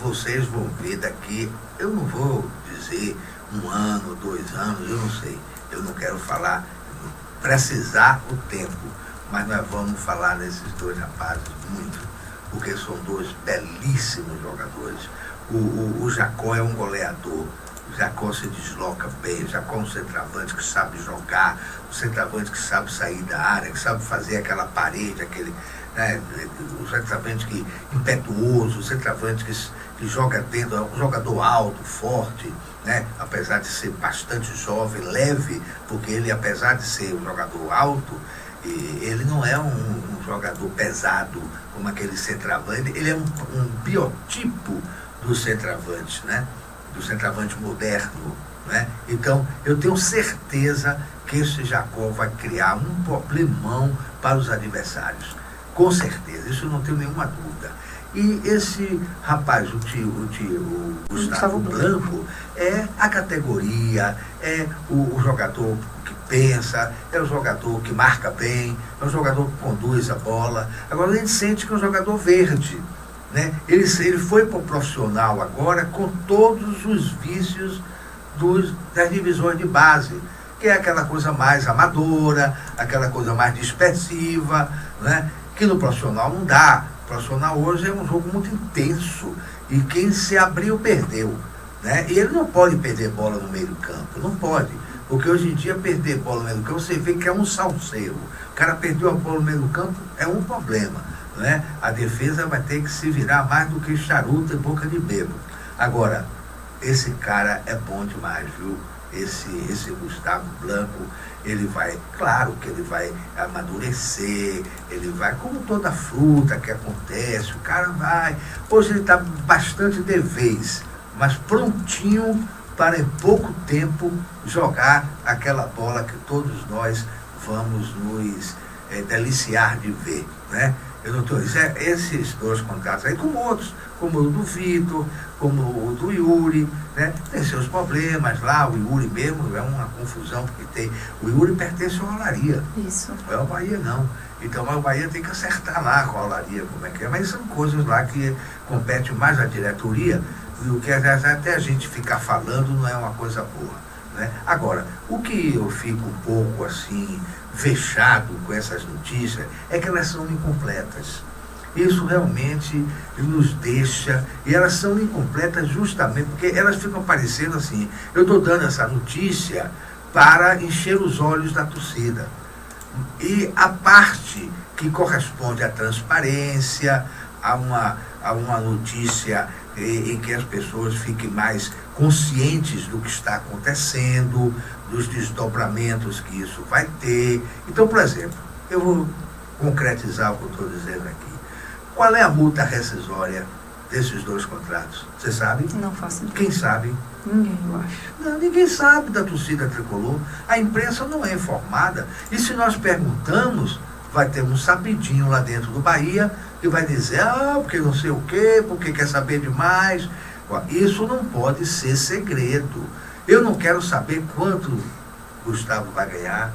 [SPEAKER 1] vocês vão ver daqui, eu não vou dizer 1 ano, 2 anos, eu não sei. Eu não quero falar, precisar o tempo, mas nós vamos falar desses 2 rapazes muito, porque são 2 belíssimos jogadores. O Jacó é um goleador, o Jacó se desloca bem, o Jacó é um centroavante que sabe jogar, um centroavante que sabe sair da área, que sabe fazer aquela parede, aquele, né, o centroavante que impetuoso, o centroavante que joga dentro, é um jogador alto, forte, né, apesar de ser bastante jovem, leve, porque ele, apesar de ser um jogador alto, ele não é um jogador pesado como aquele centroavante, ele é um biotipo do centroavante, né? Do centroavante moderno, né? Então, eu tenho certeza que esse Jacó vai criar um problemão para os adversários. Com certeza, isso não tenho nenhuma dúvida. E esse rapaz, o Gustavo Blanco, é a categoria, é o jogador que pensa, é o jogador que marca bem, é o jogador que conduz a bola. Agora, a gente sente que é um jogador verde, né? Ele foi para o profissional agora com todos os vícios das divisões de base, que é aquela coisa mais amadora, aquela coisa mais dispersiva, né? Que no profissional não dá. O profissional hoje é um jogo muito intenso e quem se abriu perdeu, né? E ele não pode perder bola no meio do campo, não pode, porque hoje em dia perder bola no meio do campo você vê que é um salseiro. O cara perdeu a bola no meio do campo, é um problema, né? A defesa vai ter que se virar mais do que charuto e boca de bêbado. Agora, esse cara é bom demais, viu? Esse Gustavo Blanco, ele vai, claro que ele vai amadurecer, ele vai, como toda fruta que acontece, o cara vai, hoje ele está bastante de vez, mas prontinho para em pouco tempo jogar aquela bola que todos nós vamos nos deliciar de ver, né? Eu não estou dizendo, esses 2 contratos aí, como outros, como o do Vitor, como o do Yuri, né? Tem seus problemas lá, o Yuri mesmo é uma confusão, porque tem, o Yuri pertence à Olaria. Isso. Não é o Bahia, não. Então, mas o Bahia tem que acertar lá com a Olaria, como é que é. Mas são coisas lá que competem mais à diretoria, e o que até a gente ficar falando não é uma coisa boa, né? Agora, o que eu fico um pouco assim, vexado com essas notícias, é que elas são incompletas. Isso realmente nos deixa, e elas são incompletas justamente porque elas ficam parecendo assim, eu estou dando essa notícia para encher os olhos da torcida. E a parte que corresponde à transparência, a uma notícia em que as pessoas fiquem mais conscientes do que está acontecendo, dos desdobramentos que isso vai ter. Então, por exemplo, eu vou concretizar o que eu estou dizendo aqui. Qual é a multa rescisória desses 2 contratos? Você sabe?
[SPEAKER 2] Não faço ideia.
[SPEAKER 1] Quem sabe?
[SPEAKER 2] Ninguém, eu acho.
[SPEAKER 1] Não, ninguém sabe da torcida tricolor. A imprensa não é informada. E se nós perguntamos, vai ter um sapidinho lá dentro do Bahia que vai dizer, porque não sei o quê, porque quer saber demais. Isso não pode ser segredo. Eu não quero saber quanto Gustavo vai ganhar,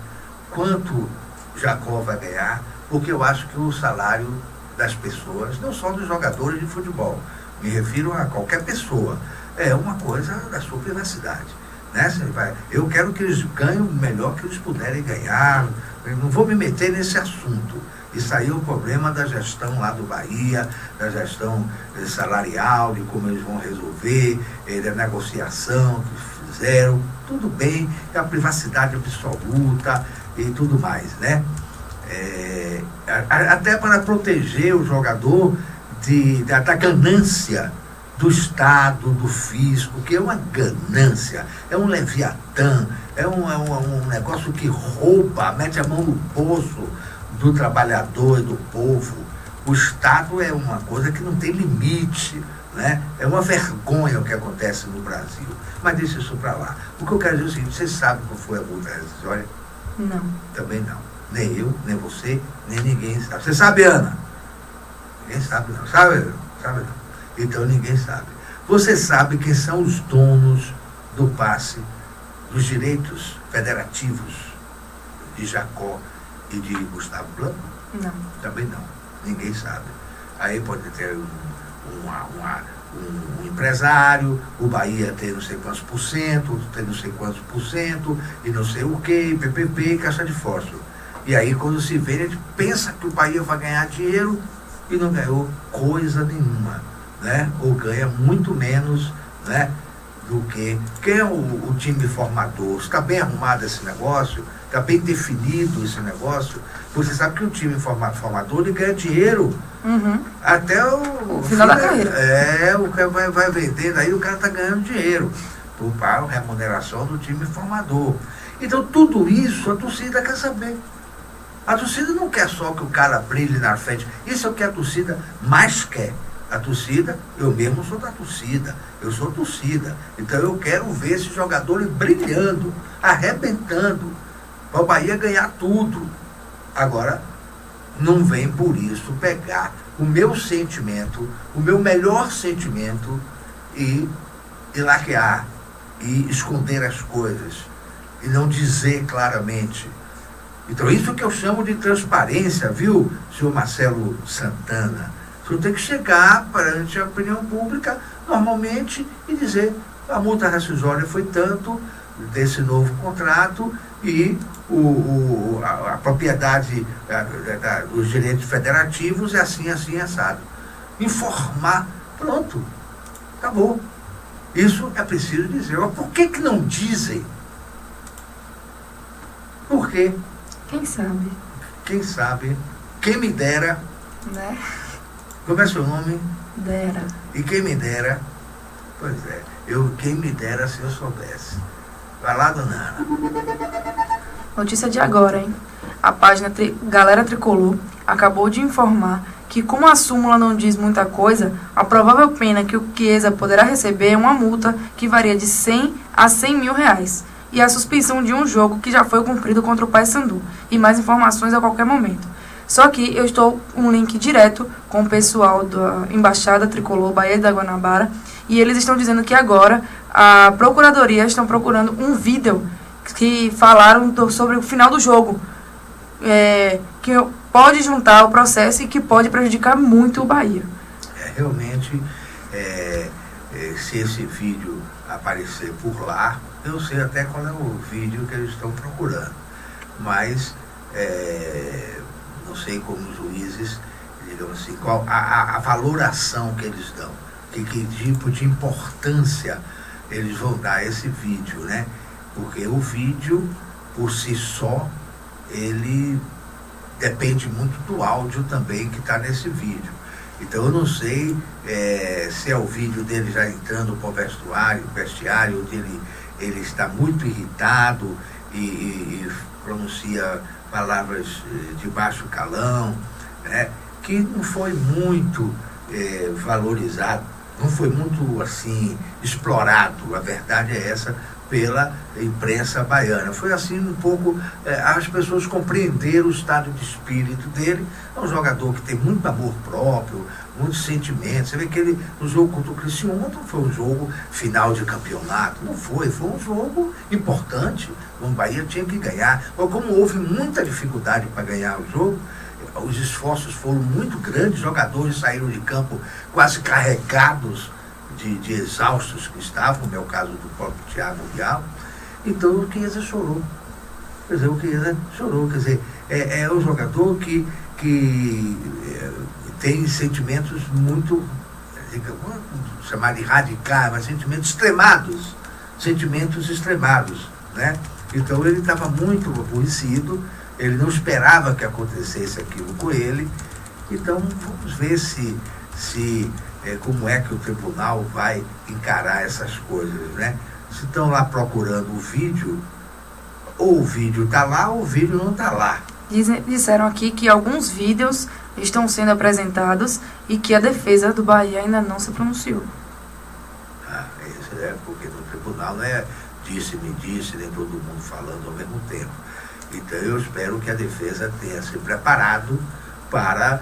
[SPEAKER 1] quanto Jacó vai ganhar, porque eu acho que o salário das pessoas, não só dos jogadores de futebol, me refiro a qualquer pessoa, é uma coisa da sua privacidade, né? Eu quero que eles ganhem o melhor que eles puderem ganhar, eu não vou me meter nesse assunto. Isso aí é o problema da gestão lá do Bahia, da gestão salarial, de como eles vão resolver, da negociação que fizeram, tudo bem, é a privacidade absoluta e tudo mais, né? Até para proteger o jogador da ganância do Estado, do fisco, que é uma ganância, é um leviatã, é um negócio que rouba, mete a mão no bolso do trabalhador e do povo. O Estado é uma coisa que não tem limite, né? É uma vergonha o que acontece no Brasil. Mas deixa isso para lá. O que eu quero dizer é o seguinte, vocês sabem qual foi a multa rescisória?
[SPEAKER 2] Não.
[SPEAKER 1] Também não. Nem eu, nem você, nem ninguém sabe. Você sabe, Ana? Ninguém sabe não. Sabe? Sabe não. Então ninguém sabe. Você sabe quem são os donos do passe, dos direitos federativos de Jacó e de Gustavo Blanco?
[SPEAKER 2] Não.
[SPEAKER 1] Também não. Ninguém sabe. Aí pode ter um empresário, o Bahia tem não sei quantos por cento, tem não sei quantos por cento, e não sei o que, PPP, caixa de fósforo. E aí quando se vê, a gente pensa que o Bahia vai ganhar dinheiro e não ganhou coisa nenhuma, né? Ou ganha muito menos, né? Do que... Quem é o time formador? Está bem arrumado esse negócio? Está bem definido esse negócio? Você sabe que o time formador ele ganha dinheiro até o
[SPEAKER 2] final da carreira.
[SPEAKER 1] O cara vai vendendo, aí o cara está ganhando dinheiro para a remuneração do time formador. Então tudo isso a torcida quer saber. A torcida não quer só que o cara brilhe na frente. Isso é o que a torcida mais quer. A torcida, eu mesmo sou da torcida, eu sou torcida. Então eu quero ver esses jogadores brilhando, arrebentando, para o Bahia ganhar tudo. Agora, não vem por isso pegar o meu sentimento, o meu melhor sentimento e laquear, e esconder as coisas, e não dizer claramente. Então isso que eu chamo de transparência, viu, senhor Marcelo Santana? O senhor tem que chegar perante a opinião pública, normalmente, e dizer a multa rescisória foi tanto desse novo contrato e a propriedade dos direitos federativos é assim, assim, assado. Informar, pronto, acabou. Isso é preciso dizer. Mas por que não dizem? Por quê?
[SPEAKER 2] Quem sabe?
[SPEAKER 1] Quem sabe? Quem me dera,
[SPEAKER 2] Né?
[SPEAKER 1] como é seu nome?
[SPEAKER 2] Dera.
[SPEAKER 1] E quem me dera, pois é, quem me dera se eu soubesse. Vai lá, dona Ana.
[SPEAKER 2] Notícia de agora, hein? A página Galera Tricolor acabou de informar que, como a súmula não diz muita coisa, a provável pena que o Chiesa poderá receber é uma multa que varia de 100 a 100 mil reais e a suspensão de um jogo que já foi cumprido contra o Paysandu. E mais informações a qualquer momento. Só que eu estou um link direto com o pessoal da Embaixada Tricolor Bahia da Guanabara e eles estão dizendo que agora a Procuradoria estão procurando um vídeo que falaram sobre o final do jogo, que pode juntar o processo e que pode prejudicar muito o Bahia.
[SPEAKER 1] Realmente, se esse vídeo aparecer por lá, eu sei até qual é o vídeo que eles estão procurando, mas não sei como os juízes, digamos assim, qual a valoração que eles dão, que tipo de importância eles vão dar a esse vídeo, né? Porque o vídeo, por si só, ele depende muito do áudio também que está nesse vídeo. Então eu não sei se é o vídeo dele já entrando para o vestiário, onde ele está muito irritado e pronuncia palavras de baixo calão, né, que não foi muito valorizado, não foi muito assim explorado, a verdade é essa, pela imprensa baiana. Foi assim um pouco, as pessoas compreenderam o estado de espírito dele. É um jogador que tem muito amor próprio, muitos sentimentos. Você vê que ele, no jogo contra o Criciúma, não foi um jogo final de campeonato, não foi um jogo importante, o Bahia tinha que ganhar. Mas como houve muita dificuldade para ganhar o jogo, os esforços foram muito grandes, jogadores saíram de campo quase carregados de exaustos que estavam, no meu caso do próprio Thiago Vial. Então o Chiesa chorou. Quer dizer, o Chiesa chorou. Quer dizer, é um jogador que tem sentimentos muito, vamos chamar de radicais, mas sentimentos extremados, né? Então ele estava muito aborrecido, ele não esperava que acontecesse aquilo com ele. Então vamos ver como é que o tribunal vai encarar essas coisas, né? Se estão lá procurando o vídeo, ou o vídeo está lá ou o vídeo não está lá.
[SPEAKER 2] Disseram aqui que alguns vídeos estão sendo apresentados e que a defesa do Bahia ainda não se pronunciou.
[SPEAKER 1] Isso é porque no tribunal não é disse-me disse, nem todo mundo falando ao mesmo tempo. Então eu espero que a defesa tenha se preparado para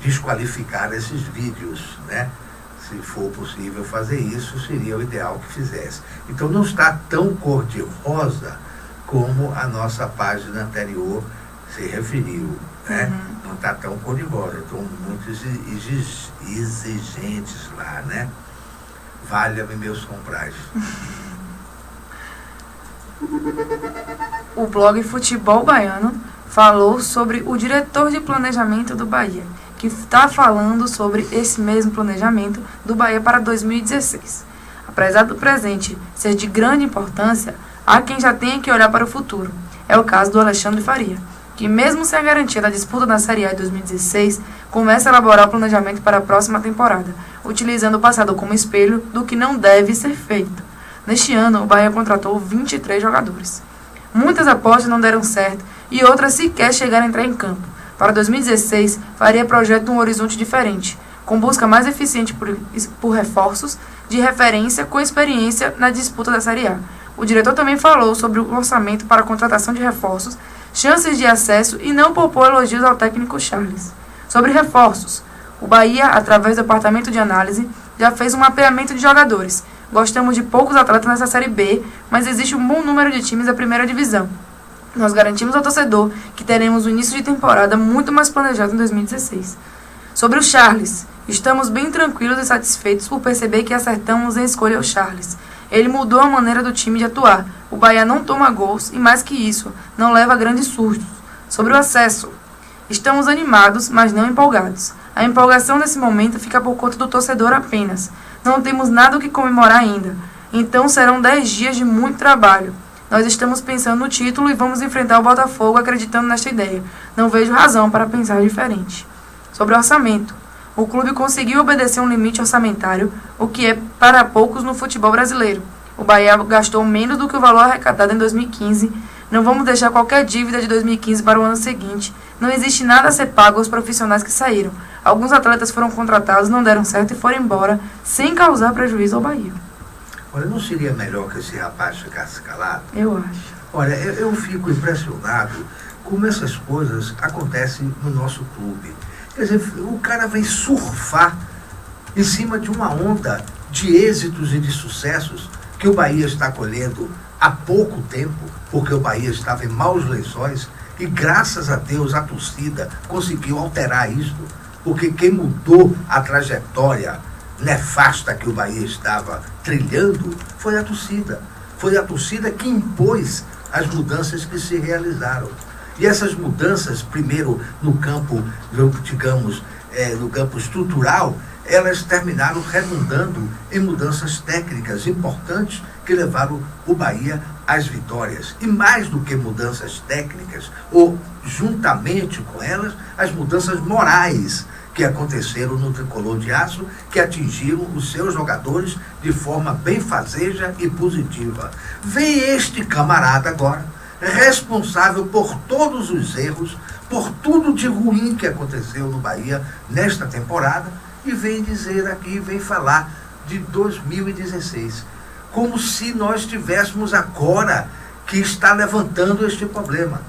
[SPEAKER 1] desqualificar esses vídeos, né? Se for possível fazer isso, seria o ideal que fizesse. Então não está tão cor-de-rosa como a nossa página anterior se referiu, né? Não está tão cor-de-rosa, estão muito exigentes lá, né? Valha-me meus comprados.
[SPEAKER 2] O blog Futebol Baiano falou sobre o diretor de planejamento do Bahia, que está falando sobre esse mesmo planejamento do Bahia para 2016. Apesar do presente ser de grande importância, há quem já tenha que olhar para o futuro. É o caso do Alexandre Faria, que mesmo sem a garantia da disputa da Série A de 2016, começa a elaborar o planejamento para a próxima temporada, utilizando o passado como espelho do que não deve ser feito. Neste ano, o Bahia contratou 23 jogadores. Muitas apostas não deram certo e outras sequer chegaram a entrar em campo. Para 2016, Faria projeta um horizonte diferente, com busca mais eficiente por reforços de referência com experiência na disputa da Série A. O diretor também falou sobre o orçamento para a contratação de reforços, chances de acesso e não poupou elogios ao técnico Charles. Sobre reforços, o Bahia, através do departamento de análise, já fez um mapeamento de jogadores. Gostamos de poucos atletas nessa Série B, mas existe um bom número de times da primeira divisão. Nós garantimos ao torcedor que teremos um início de temporada muito mais planejado em 2016. Sobre o Charles, estamos bem tranquilos e satisfeitos por perceber que acertamos em escolher o Charles. Ele mudou a maneira do time de atuar. O Bahia não toma gols e, mais que isso, não leva grandes sustos. Sobre o acesso, estamos animados, mas não empolgados. A empolgação nesse momento fica por conta do torcedor apenas. Não temos nada o que comemorar ainda. Então serão 10 dias de muito trabalho. Nós estamos pensando no título e vamos enfrentar o Botafogo acreditando nesta ideia. Não vejo razão para pensar diferente. Sobre o orçamento. O clube conseguiu obedecer um limite orçamentário, o que é para poucos no futebol brasileiro. O Bahia gastou menos do que o valor arrecadado em 2015. Não vamos deixar qualquer dívida de 2015 para o ano seguinte. Não existe nada a ser pago aos profissionais que saíram. Alguns atletas foram contratados, não deram certo e foram embora, sem causar prejuízo ao Bahia.
[SPEAKER 1] Olha, não seria melhor que esse rapaz ficasse calado?
[SPEAKER 2] Eu acho.
[SPEAKER 1] Olha, eu fico impressionado como essas coisas acontecem no nosso clube. Quer dizer, o cara vem surfar em cima de uma onda de êxitos e de sucessos que o Bahia está colhendo há pouco tempo, porque o Bahia estava em maus lençóis e graças a Deus a torcida conseguiu alterar isso, porque quem mudou a trajetória nefasta que o Bahia estava trilhando foi a torcida. Foi a torcida que impôs as mudanças que se realizaram. E essas mudanças, primeiro no campo, digamos, no campo estrutural, elas terminaram redundando em mudanças técnicas importantes que levaram o Bahia às vitórias. E mais do que mudanças técnicas, ou juntamente com elas, as mudanças morais que aconteceram no Tricolor de Aço, que atingiram os seus jogadores de forma benfazeja e positiva. Vem este camarada agora, responsável por todos os erros, por tudo de ruim que aconteceu no Bahia nesta temporada, e vem dizer aqui, vem falar de 2016, como se nós tivéssemos agora que está levantando este problema,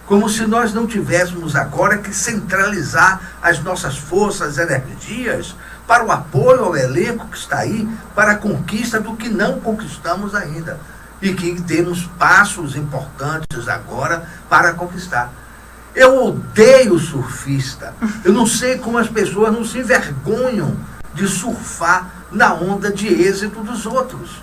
[SPEAKER 1] como se nós não tivéssemos agora que centralizar as nossas forças, energias, para o apoio ao elenco que está aí, para a conquista do que não conquistamos ainda, e que temos passos importantes agora para conquistar. Eu odeio surfista. Eu não sei como as pessoas não se envergonham de surfar na onda de êxito dos outros.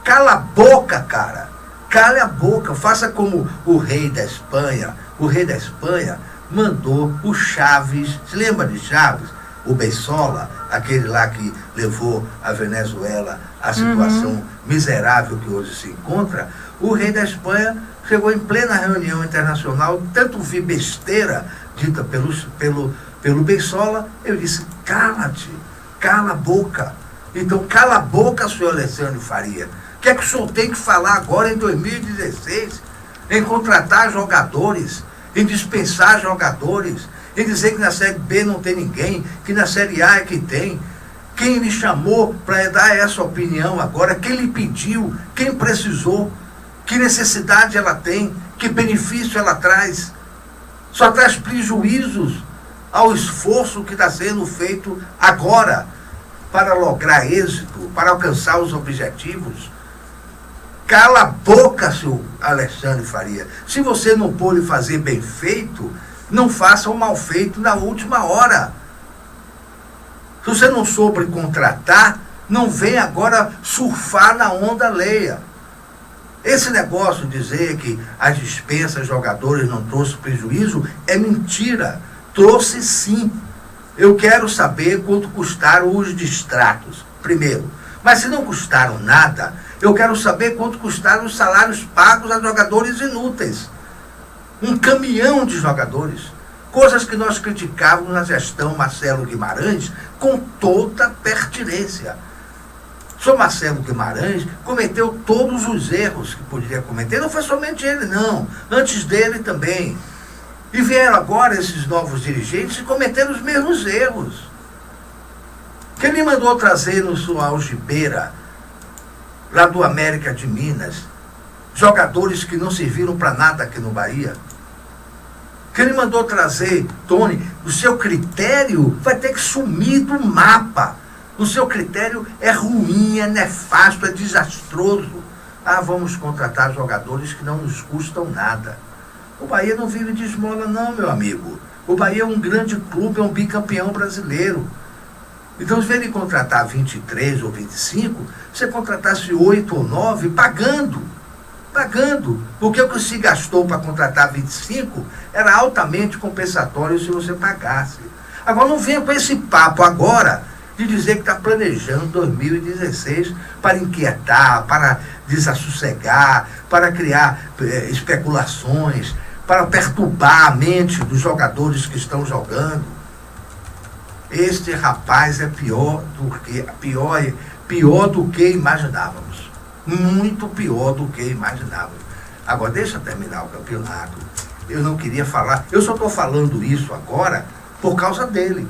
[SPEAKER 1] Cala a boca, cara. Cala a boca. Faça como o rei da Espanha. O rei da Espanha mandou o Chaves. Se lembra de Chaves? O Beisola, aquele lá que levou a Venezuela à situação miserável que hoje se encontra. O rei da Espanha chegou em plena reunião internacional, tanto vi besteira dita pelo Beisola, eu disse, cala-te, cala a boca. Então, cala a boca, senhor Alexandre Faria. O que é que o senhor tem que falar agora em 2016? Em contratar jogadores, em dispensar jogadores, em dizer que na Série B não tem ninguém, que na Série A é que tem. Quem lhe chamou para dar essa opinião agora? Quem lhe pediu? Quem precisou? Que necessidade ela tem? Que benefício ela traz? Só traz prejuízos ao esforço que está sendo feito agora para lograr êxito, para alcançar os objetivos. Cala a boca, seu Alexandre Faria. Se você não pôde fazer bem feito, não faça o mal feito na última hora. Se você não soube contratar, não vem agora surfar na onda alheia. Esse negócio de dizer que as dispensas jogadores não trouxe prejuízo é mentira. Trouxe sim. Eu quero saber quanto custaram os distratos, primeiro. Mas se não custaram nada, eu quero saber quanto custaram os salários pagos a jogadores inúteis. Um caminhão de jogadores. Coisas que nós criticávamos na gestão Marcelo Guimarães com toda pertinência. O senhor Marcelo Guimarães cometeu todos os erros que poderia cometer. Não foi somente ele, não. Antes dele também. E vieram agora esses novos dirigentes e cometeram os mesmos erros. Quem me mandou trazer no sua algibeira, lá do América de Minas, jogadores que não serviram para nada aqui no Bahia? Que ele mandou trazer, Tony, o seu critério vai ter que sumir do mapa. O seu critério é ruim, é nefasto, é desastroso. Ah, vamos contratar jogadores que não nos custam nada. O Bahia não vive de esmola não, meu amigo. O Bahia é um grande clube, é um bicampeão brasileiro. Então, se ele contratar 23 ou 25, você contratasse 8 ou 9 pagando. Porque o que se gastou para contratar 25 era altamente compensatório se você pagasse. Agora não venha com esse papo agora de dizer que está planejando 2016 para inquietar, para desassossegar, para criar especulações, para perturbar a mente dos jogadores que estão jogando. Este rapaz é pior do que imaginávamos. Muito pior do que imaginávamos. Agora, deixa eu terminar o campeonato. Eu não queria falar. Eu só estou falando isso agora por causa dele.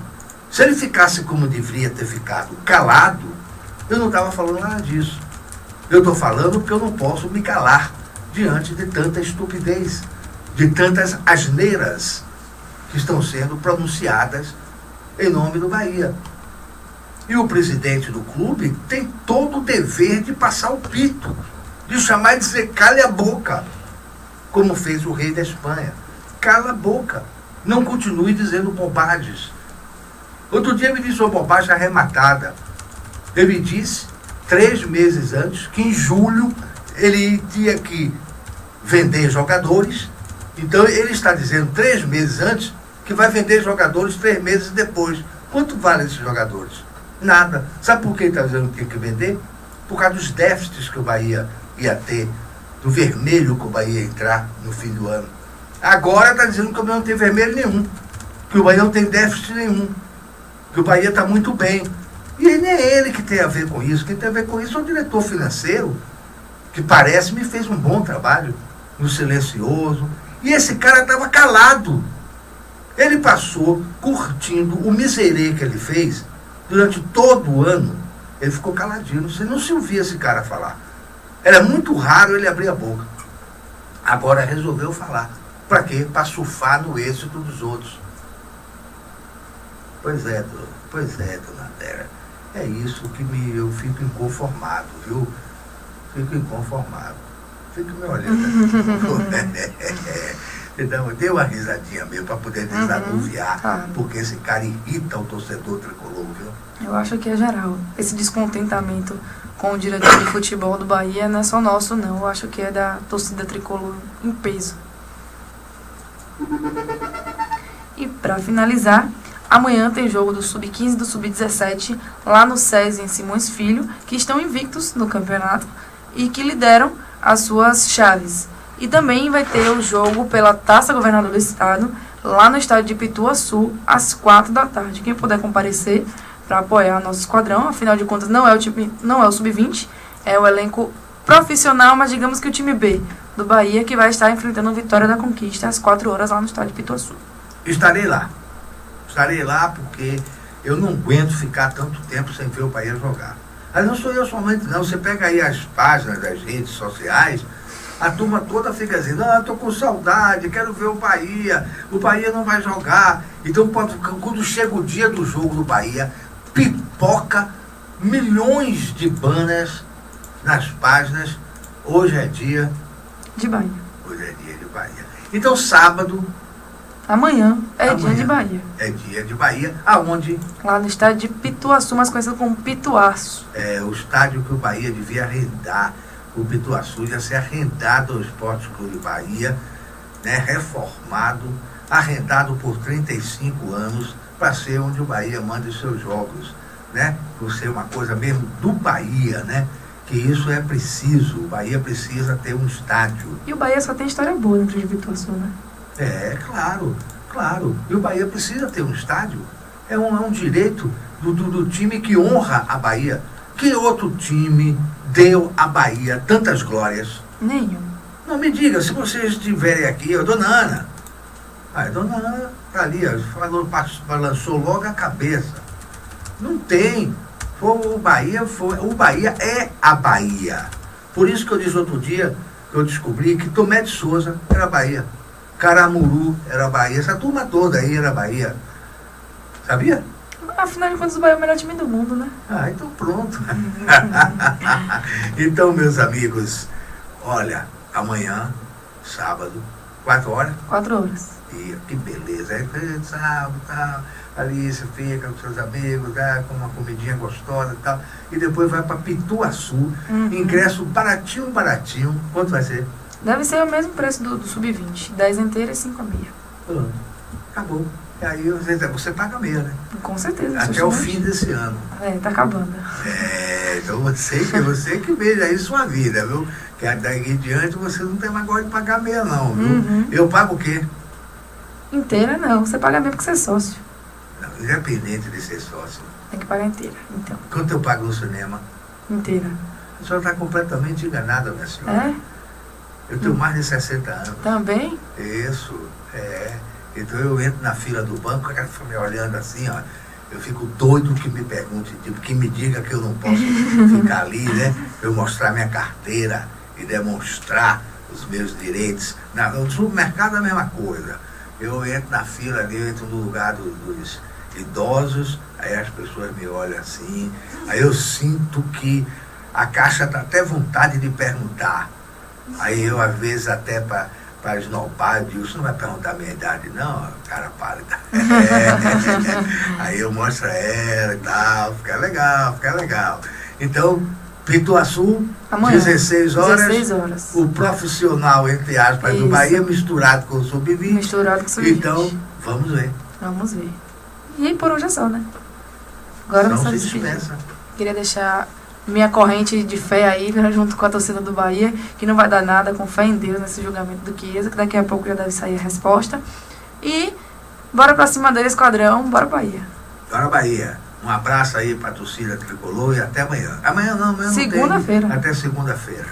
[SPEAKER 1] Se ele ficasse como deveria ter ficado, calado, eu não estava falando nada disso. Eu estou falando porque eu não posso me calar diante de tanta estupidez, de tantas asneiras que estão sendo pronunciadas em nome do Bahia. E o presidente do clube tem todo o dever de passar o pito, de chamar e dizer, cale a boca, como fez o rei da Espanha. Cala a boca, não continue dizendo bobagens. Outro dia me disse uma bobagem arrematada. Ele disse, 3 meses antes, que em julho ele tinha que vender jogadores. Então ele está dizendo 3 meses antes que vai vender jogadores 3 meses depois. Quanto vale esses jogadores? Nada. Sabe por que ele está dizendo que tem que vender? Por causa dos déficits que o Bahia ia ter, do vermelho que o Bahia ia entrar no fim do ano. Agora está dizendo que o Bahia não tem vermelho nenhum, que o Bahia não tem déficit nenhum, que o Bahia está muito bem. E nem é ele que tem a ver com isso. Quem tem a ver com isso é o diretor financeiro, que parece me fez um bom trabalho, no silencioso. E esse cara estava calado. Ele passou curtindo o miserê que ele fez durante todo o ano. Ele ficou caladinho. Você não se ouvia esse cara falar. Era muito raro ele abrir a boca. Agora resolveu falar. Para quê? Para surfar no êxito dos outros. Pois é, dona Vera. É isso que eu fico inconformado, viu? Fico inconformado. Fico me olhando. Então, dei uma risadinha mesmo para poder desanuviar, porque esse cara irrita o torcedor tricolor, viu?
[SPEAKER 2] Eu acho que é geral. Esse descontentamento com o diretor de futebol do Bahia não é só nosso, não. Eu acho que é da torcida tricolor em peso. E para finalizar, amanhã tem jogo do Sub-15 e do Sub-17 lá no SESI em Simões Filho, que estão invictos no campeonato e que lideram as suas chaves. E também vai ter o jogo pela Taça Governador do Estado, lá no estádio de Pituaçu, às 4 da tarde. Quem puder comparecer para apoiar nosso esquadrão, afinal de contas não é o Sub-20, é o elenco profissional, mas digamos que o time B do Bahia, que vai estar enfrentando o Vitória da Conquista às 4 horas lá no estádio de Pituaçu.
[SPEAKER 1] Estarei lá. Estarei lá porque eu não aguento ficar tanto tempo sem ver o Bahia jogar. Mas não sou eu somente não, você pega aí as páginas das redes sociais, a turma toda fica dizendo, estou com saudade, quero ver o Bahia não vai jogar. Então quando chega o dia do jogo do Bahia, pipoca milhões de banners nas páginas, hoje é dia
[SPEAKER 2] de Bahia.
[SPEAKER 1] Hoje é dia de Bahia. Então sábado...
[SPEAKER 2] Amanhã é dia de Bahia.
[SPEAKER 1] É dia de Bahia, aonde?
[SPEAKER 2] Lá no estádio de Pituaçu, mais conhecido como Pituaço.
[SPEAKER 1] É o estádio que o Bahia devia arrendar. O Pituaçu ia ser arrendado ao Esporte Clube Bahia, né, reformado, arrendado por 35 anos, para ser onde o Bahia manda os seus jogos, né? Por ser uma coisa mesmo do Bahia, né? Que isso é preciso, o Bahia precisa ter um estádio.
[SPEAKER 2] E o Bahia só tem história boa dentro de Pituaçu, né?
[SPEAKER 1] É, claro. E o Bahia precisa ter um estádio. É um direito do time que honra a Bahia. Que outro time deu à Bahia tantas glórias?
[SPEAKER 2] Nenhum.
[SPEAKER 1] Não me diga, se vocês estiverem aqui, a Dona Ana. A Dona Ana está ali, balançou logo a cabeça. Não tem. O Bahia é a Bahia. Por isso que eu disse outro dia, que eu descobri que Tomé de Souza era Bahia. Caramuru era Bahia, essa turma toda aí era Bahia. Sabia?
[SPEAKER 2] Afinal de contas, o Bahia é o melhor time do mundo, né?
[SPEAKER 1] Então pronto. Então, meus amigos, olha, amanhã, sábado, 4 horas?
[SPEAKER 2] 4 horas.
[SPEAKER 1] E que beleza. Aí, sábado, tá, ali você fica com seus amigos, tá, com uma comidinha gostosa e tal. E depois vai para Pituaçu, ingresso baratinho. Quanto vai ser?
[SPEAKER 2] Deve ser o mesmo preço do Sub-20, 10 inteiras e 5 meia.
[SPEAKER 1] Pronto, acabou. E aí você paga meia, né?
[SPEAKER 2] Com certeza.
[SPEAKER 1] Até o fim desse ano.
[SPEAKER 2] Tá acabando.
[SPEAKER 1] Então você que veja aí sua vida, viu? Que daqui em diante você não tem mais agora de pagar meia não, viu? Eu pago o quê?
[SPEAKER 2] Inteira não, você paga meia porque você é sócio.
[SPEAKER 1] Não, independente de ser sócio.
[SPEAKER 2] Tem que pagar inteira, então.
[SPEAKER 1] Quanto eu pago no cinema?
[SPEAKER 2] Inteira.
[SPEAKER 1] A senhora está completamente enganada, minha senhora.
[SPEAKER 2] É?
[SPEAKER 1] Eu tenho mais de 60 anos.
[SPEAKER 2] Também?
[SPEAKER 1] Isso, Então eu entro na fila do banco, a cara fica me olhando assim, ó. Eu fico doido que me pergunte, que me diga que eu não posso ficar ali, né? Eu mostrar minha carteira e demonstrar os meus direitos. No supermercado é a mesma coisa. Eu entro na fila ali, eu entro no lugar dos idosos, aí as pessoas me olham assim, aí eu sinto que a caixa tá até vontade de perguntar. Aí eu, às vezes, até para esnobar, eu digo, você não vai perguntar a minha idade, não? O cara pálida. Aí eu mostro ela e tal, fica legal. Então, Pituaçu,
[SPEAKER 2] amanhã,
[SPEAKER 1] 16 horas.
[SPEAKER 2] 16 horas.
[SPEAKER 1] O profissional, entre aspas, do Bahia, misturado com o Sub-20.
[SPEAKER 2] Misturado com o Sub-20.
[SPEAKER 1] Então, vamos ver.
[SPEAKER 2] Vamos ver. E por hoje é só, né? Agora
[SPEAKER 1] não
[SPEAKER 2] nossa
[SPEAKER 1] se
[SPEAKER 2] despedida.
[SPEAKER 1] dispensa.
[SPEAKER 2] Queria deixar minha corrente de fé aí, junto com a torcida do Bahia, que não vai dar nada, com fé em Deus nesse julgamento do Chiesa, que daqui a pouco já deve sair a resposta. E bora pra cima dele, esquadrão, bora Bahia.
[SPEAKER 1] Bora Bahia. Um abraço aí pra torcida tricolor e até amanhã. Amanhã não tem.
[SPEAKER 2] Segunda-feira.
[SPEAKER 1] Até segunda-feira.